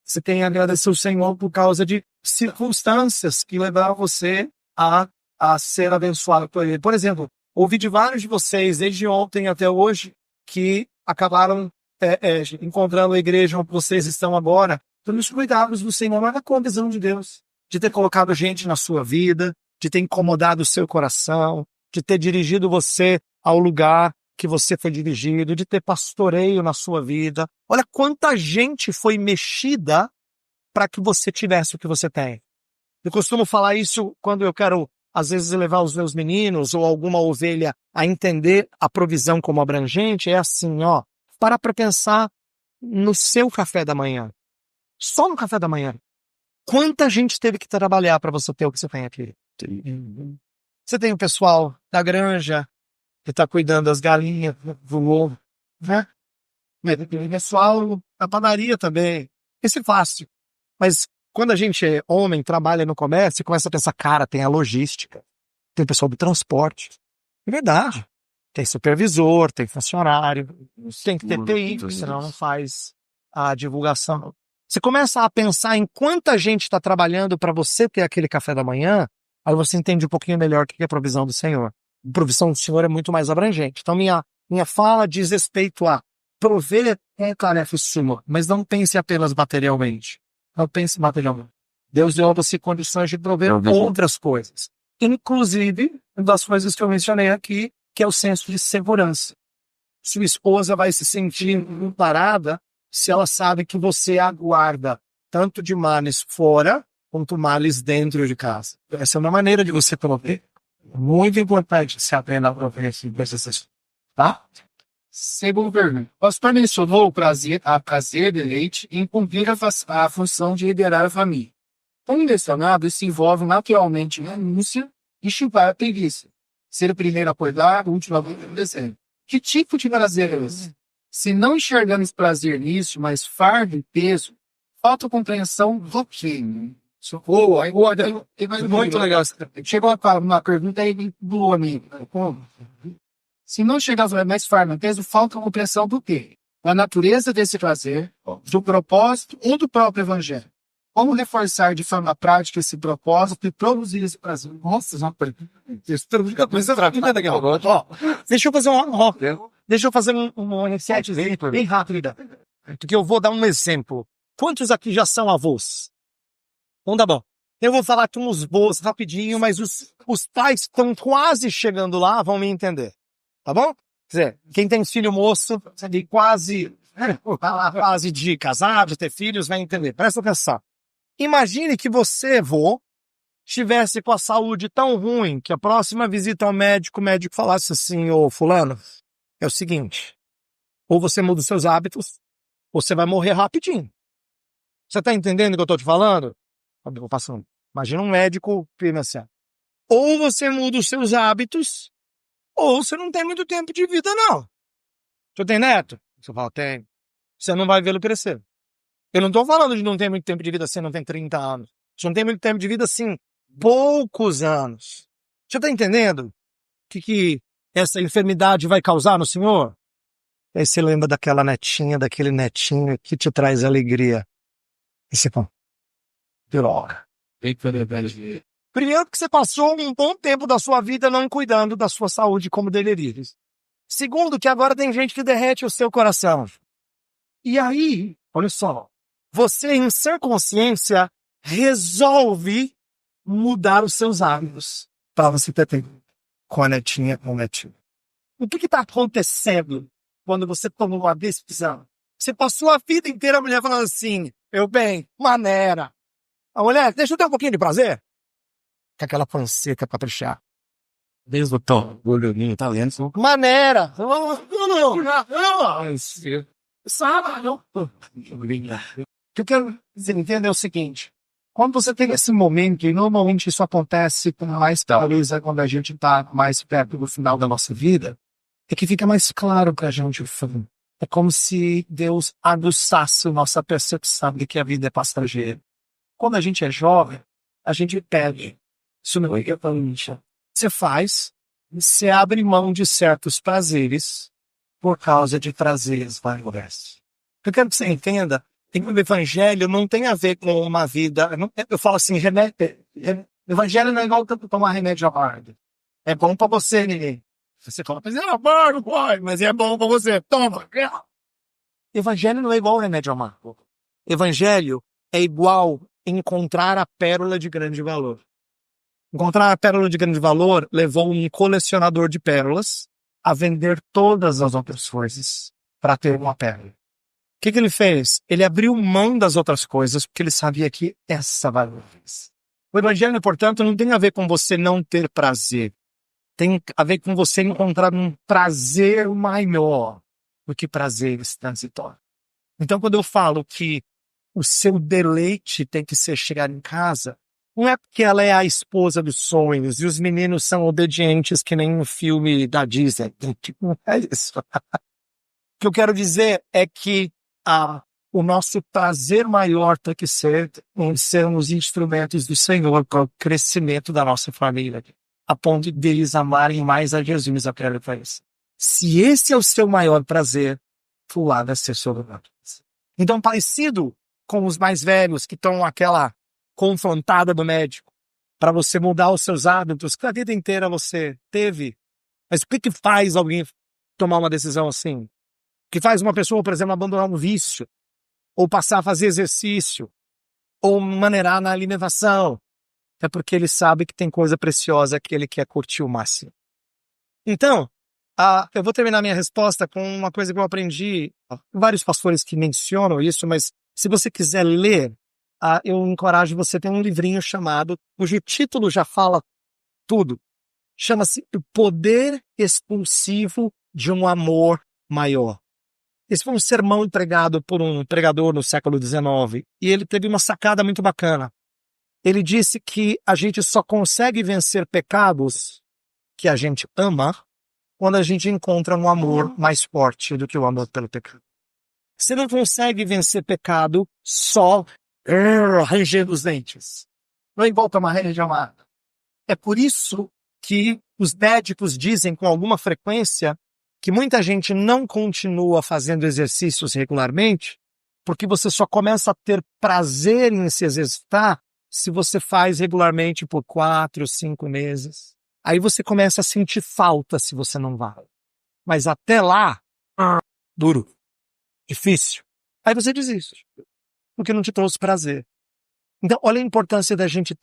Você tem que agradecer ao Senhor por causa de circunstâncias que levaram você a ser abençoado por Ele. Por exemplo, ouvi de vários de vocês, desde ontem até hoje, que acabaram encontrando a igreja onde vocês estão agora, pelos cuidados do Senhor, mas com a visão de Deus, de ter colocado gente na sua vida, de ter incomodado o seu coração, de ter dirigido você ao lugar que você foi dirigido, de ter pastoreio na sua vida. Olha quanta gente foi mexida para que você tivesse o que você tem. Eu costumo falar isso quando eu quero, às vezes, levar os meus meninos ou alguma ovelha a entender a provisão como abrangente. É assim, para pensar no seu café da manhã. Só no café da manhã. Quanta gente teve que trabalhar para você ter o que você tem aqui? Você tem o pessoal da granja que está cuidando das galinhas, do ovo, né? Tem o pessoal da padaria também. Isso é fácil. Mas quando a gente é homem, trabalha no comércio, começa a pensar, cara, tem a logística, tem o pessoal do transporte. É verdade. Tem supervisor, tem funcionário, tem que ter TI, senão não faz a divulgação. Você começa a pensar em quanta gente está trabalhando para você ter aquele café da manhã, aí você entende um pouquinho melhor o que é a provisão do Senhor. A provisão do Senhor é muito mais abrangente. Então, minha fala diz respeito a prover é tarefa sua, mas não pense apenas materialmente. Não pense materialmente. Deus deu a você condições de prover outras coisas. Inclusive, uma das coisas que eu mencionei aqui, que é o senso de segurança. Sua esposa vai se sentir amparada se ela sabe que você aguarda tanto de males fora, quanto males dentro de casa. Essa é uma maneira de você prover. Muito importante se aprenda a prover esse tá? Segundo pergunta. O pastor mencionou a prazer de leite em cumprir a função de liderar a família. Como mencionado, isso envolve naturalmente renúncia e chupar a preguiça. Ser o primeiro a acordar, o último a obedecer. Que tipo de prazer é esse? Se não enxergamos prazer nisso, mas fardo e peso, falta compreensão do que? Socorro, aí muito legal. Chegou uma pergunta aí do amigo. Como? Se não chegar aos remédios farmacêuticos, falta compreensão do quê? Da natureza desse prazer, do propósito ou do próprio evangelho. Como reforçar de forma prática esse propósito e produzir esse prazer? Nossa, já deixa eu fazer deixa eu fazer um reset bem rápido. Porque eu vou dar um exemplo. Quantos aqui já são avós? Então tá bom. Eu vou falar com os avós rapidinho, mas os pais que estão quase chegando lá vão me entender. Tá bom? Quer dizer, quem tem filho moço, quase fase de casar, de ter filhos, vai entender. Presta atenção. Imagine que você, avô, estivesse com a saúde tão ruim que a próxima visita ao médico, o médico falasse assim: ô fulano, é o seguinte, ou você muda os seus hábitos, ou você vai morrer rapidinho. Você tá entendendo o que eu tô te falando? Eu vou passando. Imagina um médico, assim, ou você muda os seus hábitos, ou você não tem muito tempo de vida, não. Você tem neto? Você fala, tem. Você não vai vê-lo crescer. Eu não tô falando de não ter muito tempo de vida assim, não tem 30 anos. Você não tem muito tempo de vida assim, poucos anos. Você tá entendendo o que essa enfermidade vai causar no senhor? Aí você lembra daquela netinha, daquele netinho que te traz alegria. E você fala, droga. Primeiro que você passou um bom tempo da sua vida não cuidando da sua saúde como deveria. Segundo que agora tem gente que derrete o seu coração. E aí, olha só, você em sã consciência resolve mudar os seus hábitos para você ter tempo com a netinha, com o netinho. O que está acontecendo quando você tomou uma decisão? Você passou a vida inteira a mulher falando assim, meu bem, maneira. A mulher, deixa eu ter um pouquinho de prazer. Com aquela panceta pra puxar. Desde o tom, o olhinho, tá vendo? Maneira. Sabe? O que eu quero dizer, entender é o seguinte. Quando você tem esse momento, e normalmente isso acontece com mais clareza quando a gente tá mais perto do final da nossa vida, é que fica mais claro pra gente o fim. É como se Deus aguçasse a nossa percepção de que a vida é passageira. Quando a gente é jovem, a gente perde. Isso não é equivalente. Você faz, você abre mão de certos prazeres por causa de prazeres maiores. Eu quero que você entenda que o evangelho não tem a ver com uma vida... Eu falo assim, o evangelho não é igual tomar remédio amargo. É bom para você. Você fala, mas é amargo, pai, mas é bom para você. Toma. Evangelho não é igual remédio amargo. Evangelho é igual encontrar a pérola de grande valor. Encontrar a pérola de grande valor levou um colecionador de pérolas a vender todas as outras coisas para ter uma pérola. O que ele fez? Ele abriu mão das outras coisas porque ele sabia que essa valia. O evangelho, portanto, não tem a ver com você não ter prazer. Tem a ver com você encontrar um prazer maior do que prazeres transitórios. Então, quando eu falo que o seu deleite tem que ser chegar em casa, não é porque ela é a esposa dos sonhos e os meninos são obedientes que nem um filme da Disney. Não é isso. O que eu quero dizer é que o nosso prazer maior tem que ser em sermos instrumentos do Senhor para o crescimento da nossa família, a ponto de eles amarem mais a Jesus a quero para isso. Se esse é o seu maior prazer, pular vai ser sobre nós. Então, parecido com os mais velhos que estão aquela confrontada do médico, para você mudar os seus hábitos, que a vida inteira você teve. Mas o que faz alguém tomar uma decisão assim? O que faz uma pessoa, por exemplo, abandonar um vício? Ou passar a fazer exercício? Ou maneirar na alimentação? É porque ele sabe que tem coisa preciosa que ele quer curtir o máximo. Então, eu vou terminar minha resposta com uma coisa que eu aprendi. Vários pastores que mencionam isso, mas se você quiser ler, eu encorajo você. Tem um livrinho cujo título já fala tudo. Chama-se O Poder Expulsivo de um Amor Maior. Esse foi um sermão pregado por um pregador no século XIX. E ele teve uma sacada muito bacana. Ele disse que a gente só consegue vencer pecados que a gente ama quando a gente encontra um amor mais forte do que o amor pelo pecado. Você não consegue vencer pecado só rangendo os dentes. não envolve uma regra amada. É por isso que os médicos dizem com alguma frequência que muita gente não continua fazendo exercícios regularmente, porque você só começa a ter prazer em se exercitar se você faz regularmente por 4, 5 meses. Aí você começa a sentir falta se você não vai. Mas até lá, duro, difícil. Aí você desiste, porque não te trouxe prazer. Então, olha a importância da gente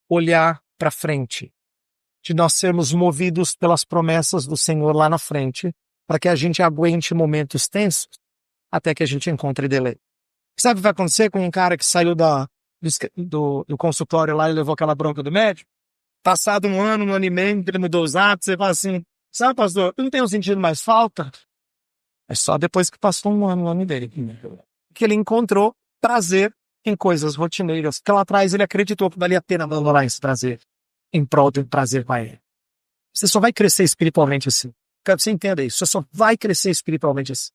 olhar para frente, de nós sermos movidos pelas promessas do Senhor lá na frente, para que a gente aguente momentos tensos, até que a gente encontre deleite. Sabe o que vai acontecer com um cara que saiu do consultório lá e levou aquela bronca do médico? Passado um ano e meio, ele mudou os hábitos, você fala assim, sabe, pastor, eu não tenho sentido mais falta? É só depois que passou um ano e meio, que ele encontrou prazer em coisas rotineiras, que lá atrás ele acreditou que valia a pena valorar esse prazer, em prol do prazer com ele. Você só vai crescer espiritualmente assim. Quero que você entenda isso. Você só vai crescer espiritualmente assim,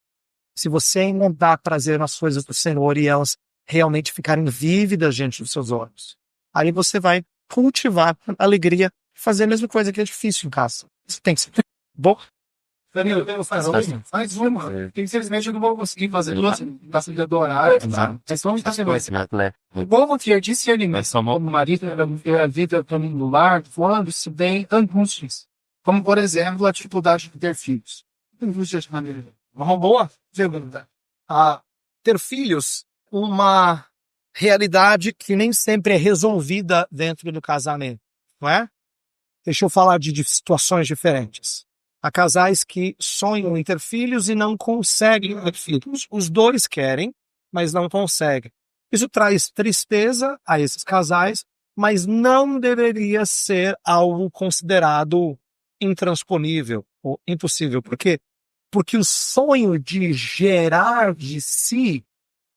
se você não dá prazer nas coisas do Senhor e elas realmente ficarem vívidas diante dos seus olhos. Aí você vai cultivar a alegria de fazer a mesma coisa que é difícil em casa. Isso tem que ser bom. Danilo, eu vou fazer faz uma. Infelizmente eu não vou conseguir fazer duas, bastante do horário. Mas vamos fazer mais. Como ter discernimento como marido a vida do lar, quando se tem angústias. Como, por exemplo, a dificuldade de ter filhos. Angústias de maneira. Uma boa pergunta. Ter filhos, uma realidade que nem sempre é resolvida dentro do casamento, não é? Deixa eu falar de situações diferentes. Há casais que sonham em ter filhos e não conseguem ter filhos. Os dois querem, mas não conseguem. Isso traz tristeza a esses casais, mas não deveria ser algo considerado intransponível ou impossível. Por quê? Porque o sonho de gerar de si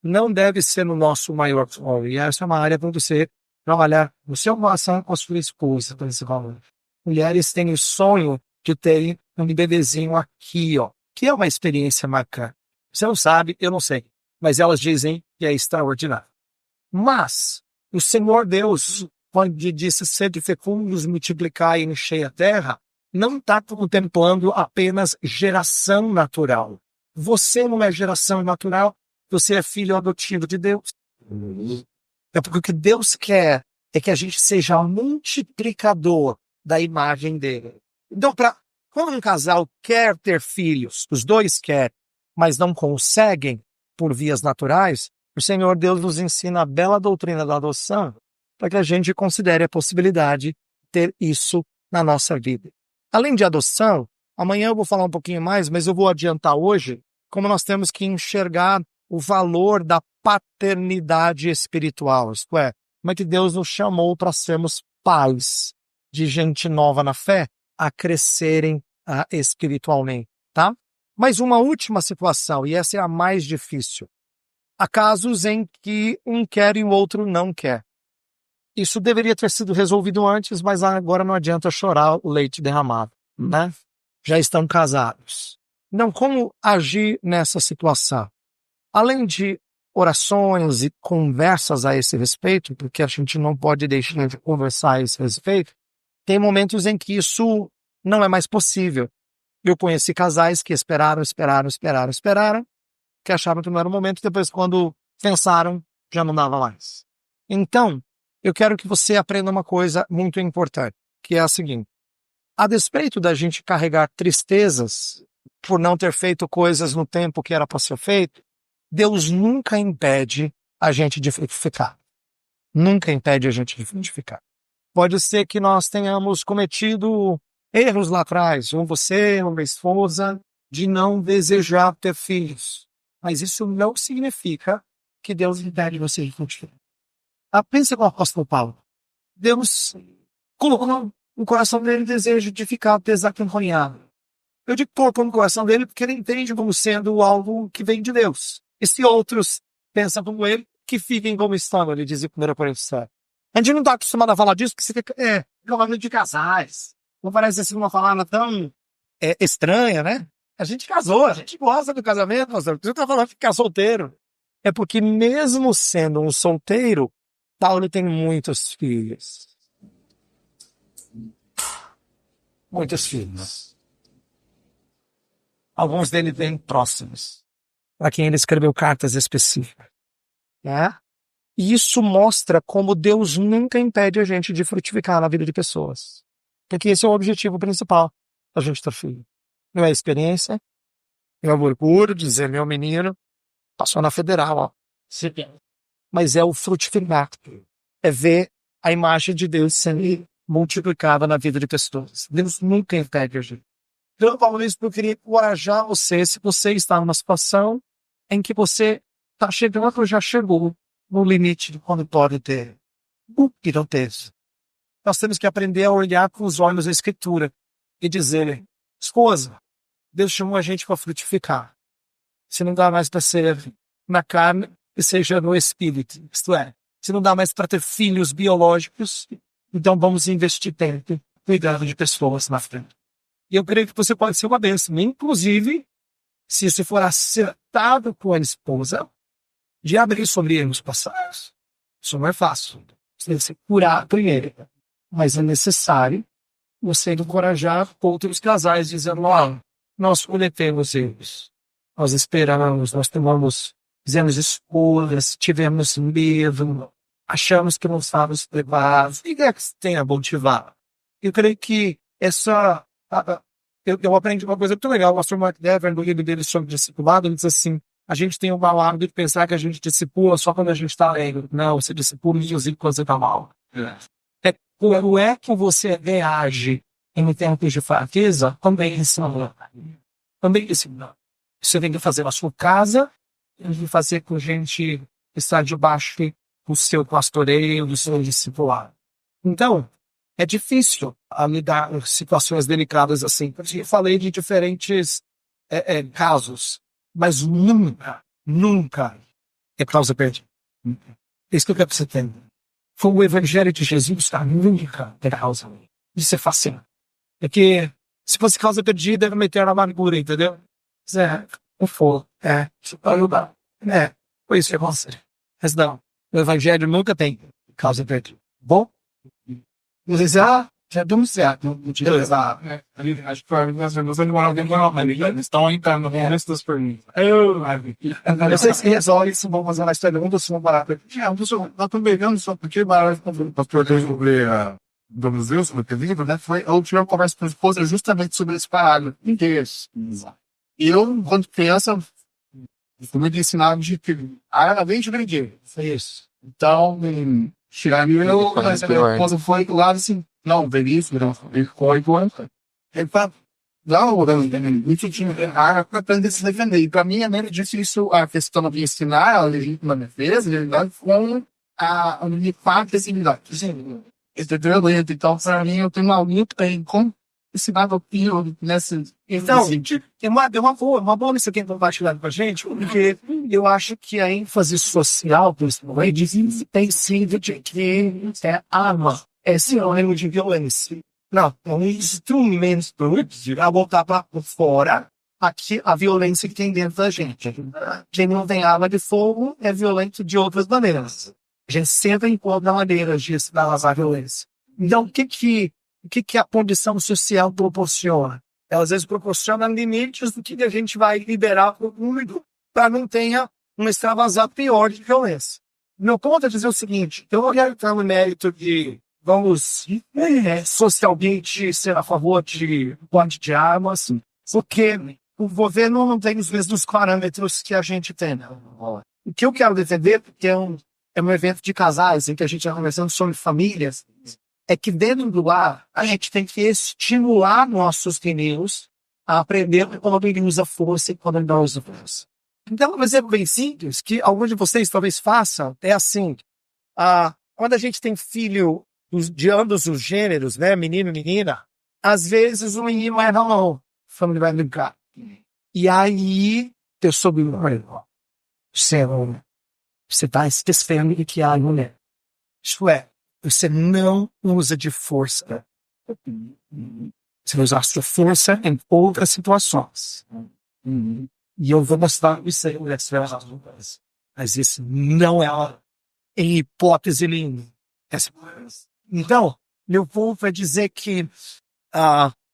não deve ser no nosso maior sonho. E essa é uma área para você trabalhar no seu coração com a sua esposa, principalmente. Mulheres têm o sonho de terem um bebezinho aqui, ó, que é uma experiência marcante. Você não sabe, eu não sei, mas elas dizem que é extraordinário. Mas o Senhor Deus, quando disse sede fecundos, multiplicar e encher a terra, não está contemplando apenas geração natural. Você não é geração natural, você é filho adotivo de Deus. É porque o que Deus quer é que a gente seja multiplicador da imagem dele. Então, quando um casal quer ter filhos, os dois querem, mas não conseguem por vias naturais, o Senhor Deus nos ensina a bela doutrina da adoção para que a gente considere a possibilidade de ter isso na nossa vida. Além de adoção, amanhã eu vou falar um pouquinho mais, mas eu vou adiantar hoje como nós temos que enxergar o valor da paternidade espiritual, isto é, como é que Deus nos chamou para sermos pais de gente nova na fé a crescerem espiritualmente, tá? Mas uma última situação, e essa é a mais difícil. Há casos em que um quer e o outro não quer. Isso deveria ter sido resolvido antes, mas agora não adianta chorar o leite derramado, né? Já estão casados. Então, como agir nessa situação? Além de orações e conversas a esse respeito, porque a gente não pode deixar de conversar a esse respeito, tem momentos em que isso não é mais possível. Eu conheci casais que esperaram, que achavam que não era o momento, e depois, quando pensaram, já não dava mais. Então, eu quero que você aprenda uma coisa muito importante, que é a seguinte. A despeito da gente carregar tristezas por não ter feito coisas no tempo que era para ser feito, Deus nunca impede a gente de frutificar. Nunca impede a gente de frutificar. Pode ser que nós tenhamos cometido erros lá atrás, ou você, ou minha esposa, de não desejar ter filhos. Mas isso não significa que Deus impede você de frutificar. Pensa com o apóstolo Paulo. Deus colocou no coração dele o desejo de ficar desacompanhado. Eu digo colocou no coração dele porque ele entende como sendo algo que vem de Deus. E se outros pensam como ele, que fiquem como estão, ele diz em 1 Coríntios 7. A gente não está acostumado a falar disso, porque você fica, falando de casais. Não parece assim uma palavra tão estranha, né? A gente casou, a gente gosta do casamento, pastor. Você está falando de ficar solteiro. É porque mesmo sendo um solteiro, Paulo tem muitos filhos. Muitos filhos. Alguns deles bem próximos, para quem ele escreveu cartas específicas. Né? E isso mostra como Deus nunca impede a gente de frutificar na vida de pessoas. Porque esse é o objetivo principal da gente ter filho. Não é a experiência, não é o orgulho de dizer, meu menino passou na federal, ó. Mas é o frutificar. É ver a imagem de Deus sendo multiplicada na vida de pessoas. Deus nunca impede a gente. Então, Paulo, eu queria encorajar você, se você está numa situação em que você está chegando ou já chegou no limite de quando pode ter. E não teve. Nós temos que aprender a olhar com os olhos da Escritura e dizer, esposa, Deus chamou a gente para frutificar. Se não dá mais para ser na carne, que seja no espírito. Isto é, se não dá mais para ter filhos biológicos, então vamos investir tempo cuidando de pessoas na frente. E eu creio que você pode ser uma bênção. Inclusive, se você for acertado com a esposa, de abrir sobre erros passados. Isso não é fácil. Você deve ser curado primeiro. Mas é necessário você encorajar outros casais, dizendo, ó, nós cometemos erros. Nós esperamos, nós fizemos escolhas, tivemos medo, achamos que não estávamos preparados. E é que tenha motivar. Eu creio que eu aprendi uma coisa muito legal. O pastor Mark Dever, no livro dele sobre discipulado, ele diz assim, a gente tem uma hábito de pensar que a gente discipula só quando a gente está alegre. Não, você discipula inclusive quando você está mal. Como é que você reage em tempos de fraqueza? Também ensina. Também ensina. Você tem que fazer na sua casa, tem que fazer com gente que está debaixo do seu pastoreio, do seu discipulado. Então, é difícil lidar com situações delicadas assim. Eu falei de diferentes casos, mas nunca é causa perdida. É isso que eu quero que você tenha. Foi o Evangelho de Jesus, tá? Nunca é causa. Isso é fácil. É que, se fosse causa perdida, era meter na amargura, entendeu? Não for. Foi isso que aconteceu. Mas não, o Evangelho nunca tem causa perdida. Bom? Vocês já deu certo. Acho que eles estão entrando no resto das perguntas. Eu sei que resolve isso, vamos fazer uma história, vamos parar. Nós estamos pegando só porque o pastor sobre do museu, sobre o pedido, né? Eu tive uma conversa com a esposa justamente sobre esse parágrafo inteiro. E eu, quando criança, fui me ensinado de que ela vem de grande. Isso. Então, minha esposa foi do lado assim, não, belíssimo, ele foi igual. Ele fala, não, para aprender a se defender. E para mim, é meio difícil a questão de ensinar a legítima defesa, com a agressividade. Então, para mim, eu tenho uma luta com ensinar o filho nessa. Então, é uma boa isso aqui compartilhar com a gente, porque eu acho que a ênfase social, principalmente, tem sido de que arma é sinônimo de violência. Não, é um instrumento para botar para fora aqui a violência que tem dentro da gente. Quem não tem arma de fogo é violento de outras maneiras. A gente sempre encontra maneiras de extravasar a violência. Então, o que a condição social proporciona? Ela, às vezes, proporciona limites do que a gente vai liberar para o público para não tenha um extravasar pior de violência. Meu ponto é dizer o seguinte, eu não quero entrar no mérito de vamos socialmente ser a favor de porte de armas, porque o governo não tem os mesmos parâmetros que a gente tem. O que eu quero defender, porque é um evento de casais, em que a gente está conversando sobre famílias, é que dentro do lar, a gente tem que estimular nossos meninos a aprender quando ele usa força e quando ele não usa força. Então, um exemplo bem simples, que alguns de vocês talvez façam, é assim, quando a gente tem filho de ambos os gêneros, né, menino e menina, às vezes o menino é não, a família vai brincar. E aí, eu soube, você está esquecendo que a mulher. Isso é, você não usa de força. Você vai usar a sua força em outras situações. E eu vou mostrar isso aí, mas isso não é em hipótese nenhuma. Então, meu povo vai dizer que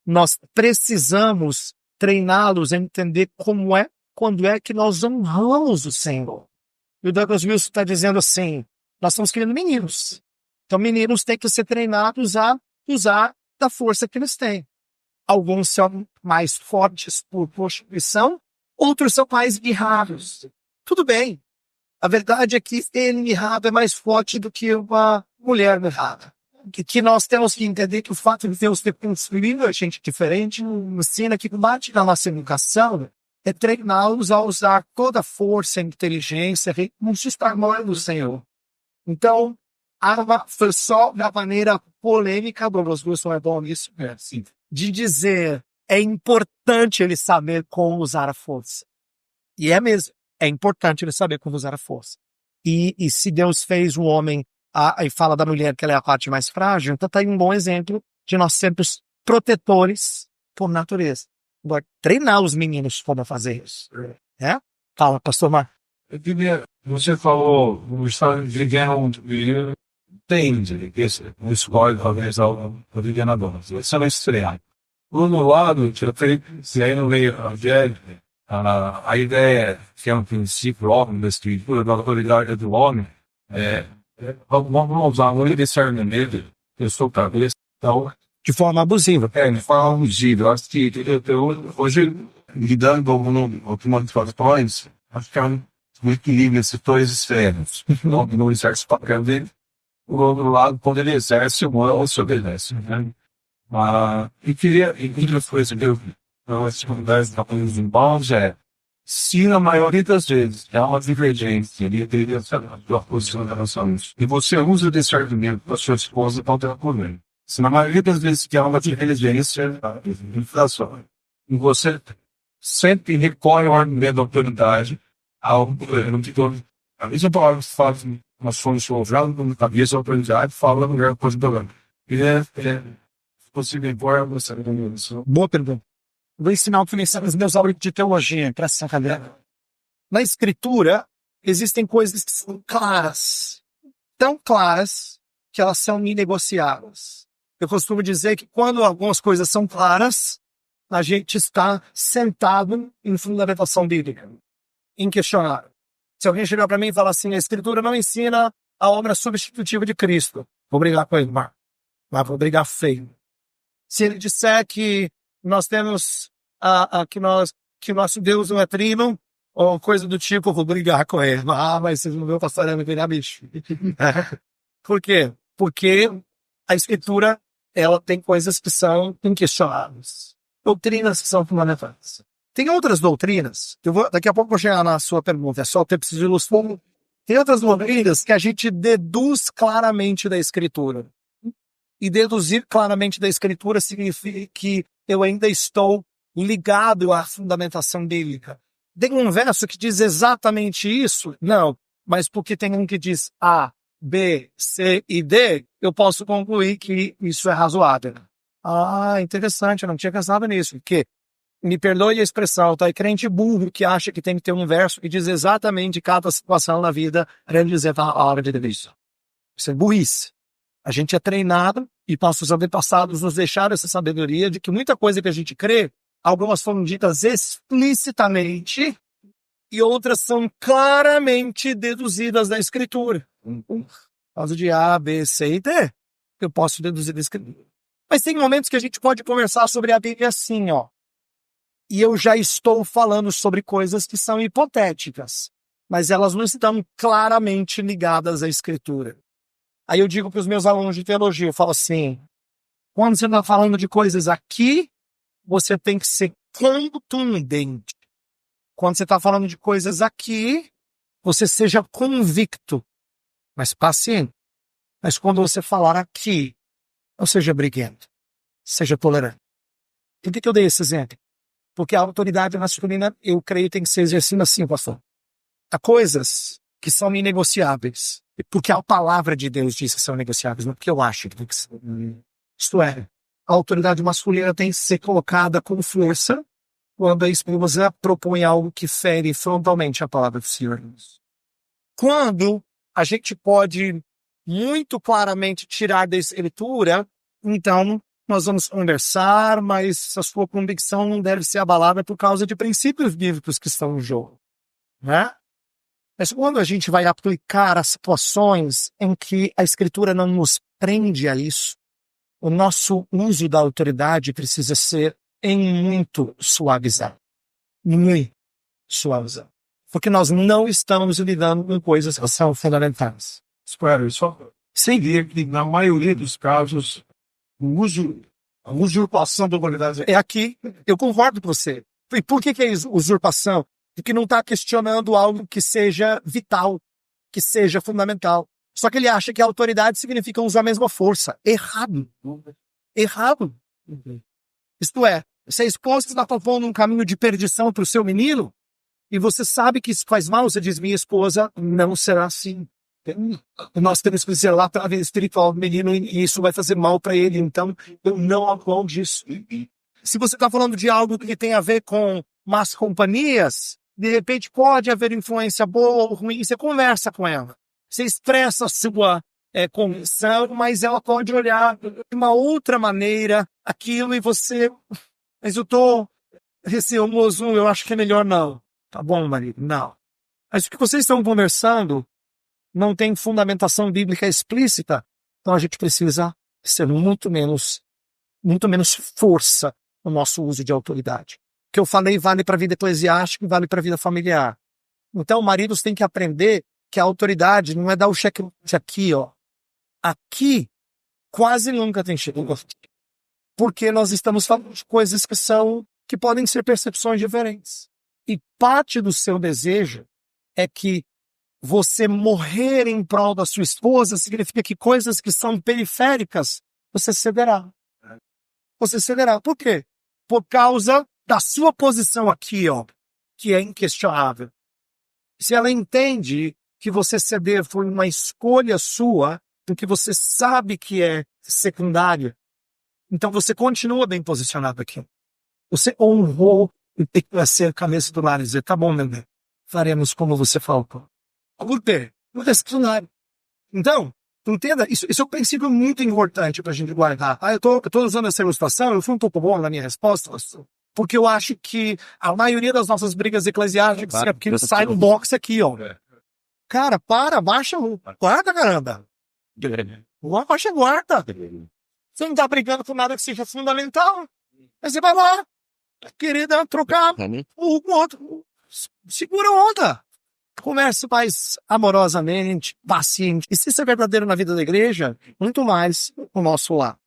nós precisamos treiná-los a entender quando é que nós honramos o Senhor. E o Douglas Wilson está dizendo assim, nós estamos criando meninos. Então, meninos têm que ser treinados a usar da força que eles têm. Alguns são mais fortes por constituição, outros são mais mirrados. Tudo bem. A verdade é que ele mirrado é mais forte do que uma mulher mirrada. Que nós temos que entender que o fato de Deus ter construído a gente diferente ensina que parte da nossa educação é treiná-los a usar toda a força, a inteligência, não se estar mal do Senhor. Então, foi só da maneira polêmica, Douglas Wilson é bom nisso, de dizer é importante ele saber como usar a força. E é mesmo, é importante ele saber como usar a força. E se Deus fez o homem e fala da mulher que ela é a parte mais frágil, então está aí um bom exemplo de nós sermos protetores por natureza. Agora, treinar os meninos como fazer isso. Fala, pastor Mar. Você falou, o Estado de guerra entende que o escolhe talvez ao governador. Isso é uma estreia. Por outro lado, se aí no meio evangélico, a ideia que é um princípio óbvio da escritura, da autoridade do homem, vamos usar muito discernimento, eu sou cabeça, então, de forma abusiva. De forma abusiva. Eu acho que hoje, lidando com algumas situações, acho que é um equilíbrio entre dois extremos. Não exerce o papel dele, por outro lado, quando ele exerce, o outro se obedece. E outras coisas que eu converso com os irmãos se na maioria das vezes há uma divergência da posição da relação, e você usa o discernimento da sua esposa para ter problema. Se na maioria das vezes que há uma divergência, inflação, e você sempre recorre ao argumento da autoridade, a mesma palavra que faz uma solução já na cabeça da autoridade, fala a melhor coisa do ano. Se possível, embora você não. Boa pergunta. Vou ensinar o que os meus alunos de teologia para essa cadeira. Na Escritura, existem coisas que são claras. Tão claras que elas são inegociáveis. Eu costumo dizer que quando algumas coisas são claras, a gente está sentado em fundamentação bíblica, inquestionável. Se alguém chegar para mim e falar assim, a Escritura não ensina a obra substitutiva de Cristo, vou brigar com ele, mas vou brigar feio. Se ele disser que nós temos que nosso Deus não é trino, ou coisa do tipo, eu vou brigar com ele. Mas vocês não vão passar a me virar bicho. Por quê? Porque a Escritura, ela tem coisas que são inquestionáveis. Doutrinas que são fundamentais. Tem outras doutrinas, daqui a pouco eu vou chegar na sua pergunta, é só ter preciso ilustrar. Tem outras doutrinas que a gente deduz claramente da Escritura. E deduzir claramente da Escritura significa que eu ainda estou ligado à fundamentação bíblica. Tem um verso que diz exatamente isso? Não. Mas porque tem um que diz A, B, C e D, eu posso concluir que isso é razoável. Interessante, eu não tinha pensado nisso. Porque, me perdoe a expressão, tá? É crente burro que acha que tem que ter um verso que diz exatamente cada situação na vida para dizer a hora de Deus. Isso é burrice. A gente é treinado e nossos antepassados nos deixaram essa sabedoria de que muita coisa que a gente crê, algumas foram ditas explicitamente e outras são claramente deduzidas da Escritura. Por causa de A, B, C e D, eu posso deduzir da Escritura. Mas tem momentos que a gente pode conversar sobre a Bíblia assim, e eu já estou falando sobre coisas que são hipotéticas, mas elas não estão claramente ligadas à Escritura. Aí eu digo para os meus alunos de teologia, eu falo assim, quando você está falando de coisas aqui, você tem que ser contundente. Quando você está falando de coisas aqui, você seja convicto, mas paciente. Mas quando você falar aqui, não seja briguento, seja tolerante. Por que eu dei esse exemplo? Porque a autoridade masculina, eu creio, tem que ser exercida assim, pastor. Há coisas que são inegociáveis. Porque a palavra de Deus diz que são negociáveis, não porque eu acho que tem que ser. Isto é, a autoridade masculina tem que ser colocada com força quando a esposa propõe algo que fere frontalmente a palavra do Senhor. Quando a gente pode muito claramente tirar da escritura, então nós vamos conversar, mas a sua convicção não deve ser abalada por causa de princípios bíblicos que estão em jogo, né? Mas quando a gente vai aplicar as situações em que a escritura não nos prende a isso, o nosso uso da autoridade precisa ser em muito suavizado. Muito suavizado. Porque nós não estamos lidando com coisas que são fundamentais. Espera, só seguir que na maioria dos casos, a usurpação da autoridade É aqui, eu concordo com você. E por que é usurpação? Porque não está questionando algo que seja vital, que seja fundamental. Só que ele acha que a autoridade significa usar a mesma força. Errado. Errado. Isto é, se a esposa está propondo um caminho de perdição para o seu menino, e você sabe que isso faz mal, você diz, minha esposa não será assim. Nós temos que zelar para a vida espiritual do menino e isso vai fazer mal para ele. Então, eu não apoio disso. Se você está falando de algo que tem a ver com más companhias, de repente pode haver influência boa ou ruim, você conversa com ela. Você expressa a sua convicção, mas ela pode olhar de uma outra maneira aquilo e você... Mas eu estou receoso, eu acho que é melhor não. Tá bom, marido? Não. Mas o que vocês estão conversando não tem fundamentação bíblica explícita, então a gente precisa ser muito menos força no nosso uso de autoridade. O que eu falei vale para a vida eclesiástica e vale para a vida familiar. Então, maridos têm que aprender que a autoridade não é dar o cheque aqui, ó. Aqui, quase nunca tem cheque. Porque nós estamos falando de coisas que podem ser percepções diferentes. E parte do seu desejo é que você morrer em prol da sua esposa significa que coisas que são periféricas, você cederá. Você cederá. Por quê? Por causa da sua posição aqui, ó, que é inquestionável. Se ela entende que você ceder foi uma escolha sua, porque você sabe que é secundária, então você continua bem posicionado aqui. Você honrou e tem que ser cabeça do lar e dizer, tá bom, meu bem, faremos como você falou. Por quê? Por secundário. Então, entenda, isso é um princípio muito importante para a gente guardar. Eu tô usando essa ilustração, eu fui um pouco bom na minha resposta, porque eu acho que a maioria das nossas brigas eclesiásticas é porque sai no box aqui, ó. Cara, baixa o guarda, caramba. Baixa a guarda. Você não tá brigando por nada que seja fundamental. Aí você vai lá, querida, trocar um com o outro. Segura a onda. Converse mais amorosamente, paciente. E se isso é verdadeiro na vida da igreja, muito mais no nosso lar.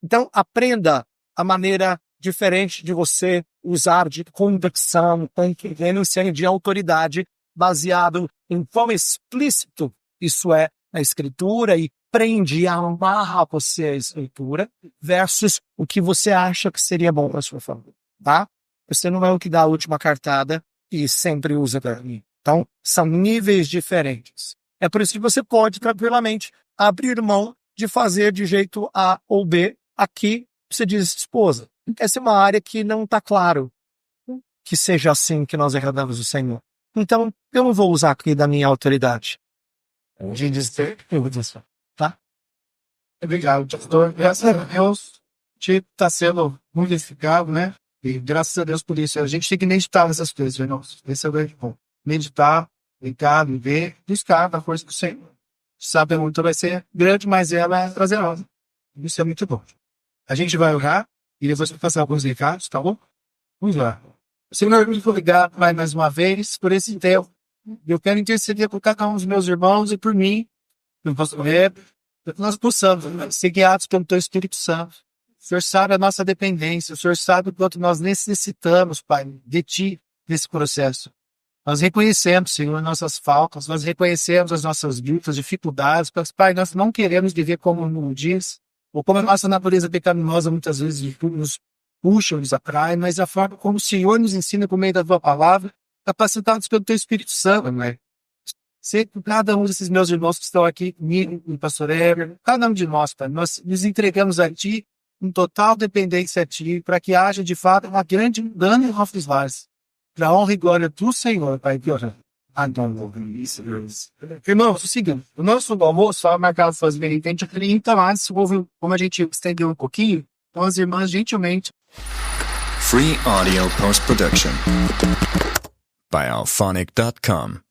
Então, aprenda a maneira diferente de você usar de convicção, convivência de autoridade, baseado em quão explícito isso é na Escritura e prende e amarra você a Escritura versus o que você acha que seria bom para a sua família, tá? Você não é o que dá a última cartada e sempre usa para mim. Então, são níveis diferentes. É por isso que você pode tranquilamente abrir mão de fazer de jeito A ou B. Aqui, você diz, esposa, essa é uma área que não está claro que seja assim que nós agradamos o Senhor. Então, eu não vou usar aqui da minha autoridade. De dizer, eu vou dizer, tá? Obrigado, pastor. Graças a Deus, a gente está sendo muito edificado, né? E graças a Deus por isso. A gente tem que meditar nessas coisas, irmãos. Esse é o grande ponto. Meditar, brincar, viver, buscar da força do Senhor. Sabe, a luta vai ser grande, mas ela é prazerosa. Isso é muito bom. A gente vai orar e depois vai passar alguns recados, tá bom? Vamos lá. Senhor, muito obrigado mais uma vez por esse tempo. Eu quero interceder por cada um dos meus irmãos e por mim, pelo pastor Heber, para que nós possamos ser guiados pelo Teu Espírito Santo. O Senhor sabe a nossa dependência, o Senhor sabe o quanto nós necessitamos, Pai, de Ti nesse processo. Nós reconhecemos, Senhor, nossas faltas, nós reconhecemos as nossas lutas, dificuldades, mas, Pai, nós não queremos viver como no diz, ou como a nossa natureza pecaminosa muitas vezes nos puxa, nos atrai, mas a forma como o Senhor nos ensina por meio da Tua palavra, capacitados pelo Teu Espírito Santo, né? Sei que cada um desses meus irmãos que estão aqui comigo, o pastor Heber, cada um de nós, Pai, nós nos entregamos a Ti, em total dependência a Ti, para que haja, de fato, uma grande mudança em nossos lares. Para a honra e glória do Senhor, Pai. Irmãos, o seguinte, o nosso almoço foi marcado para as 20h30, mas como a gente estendeu um pouquinho, então as irmãs gentilmente... Free audio post-production by alphonic.com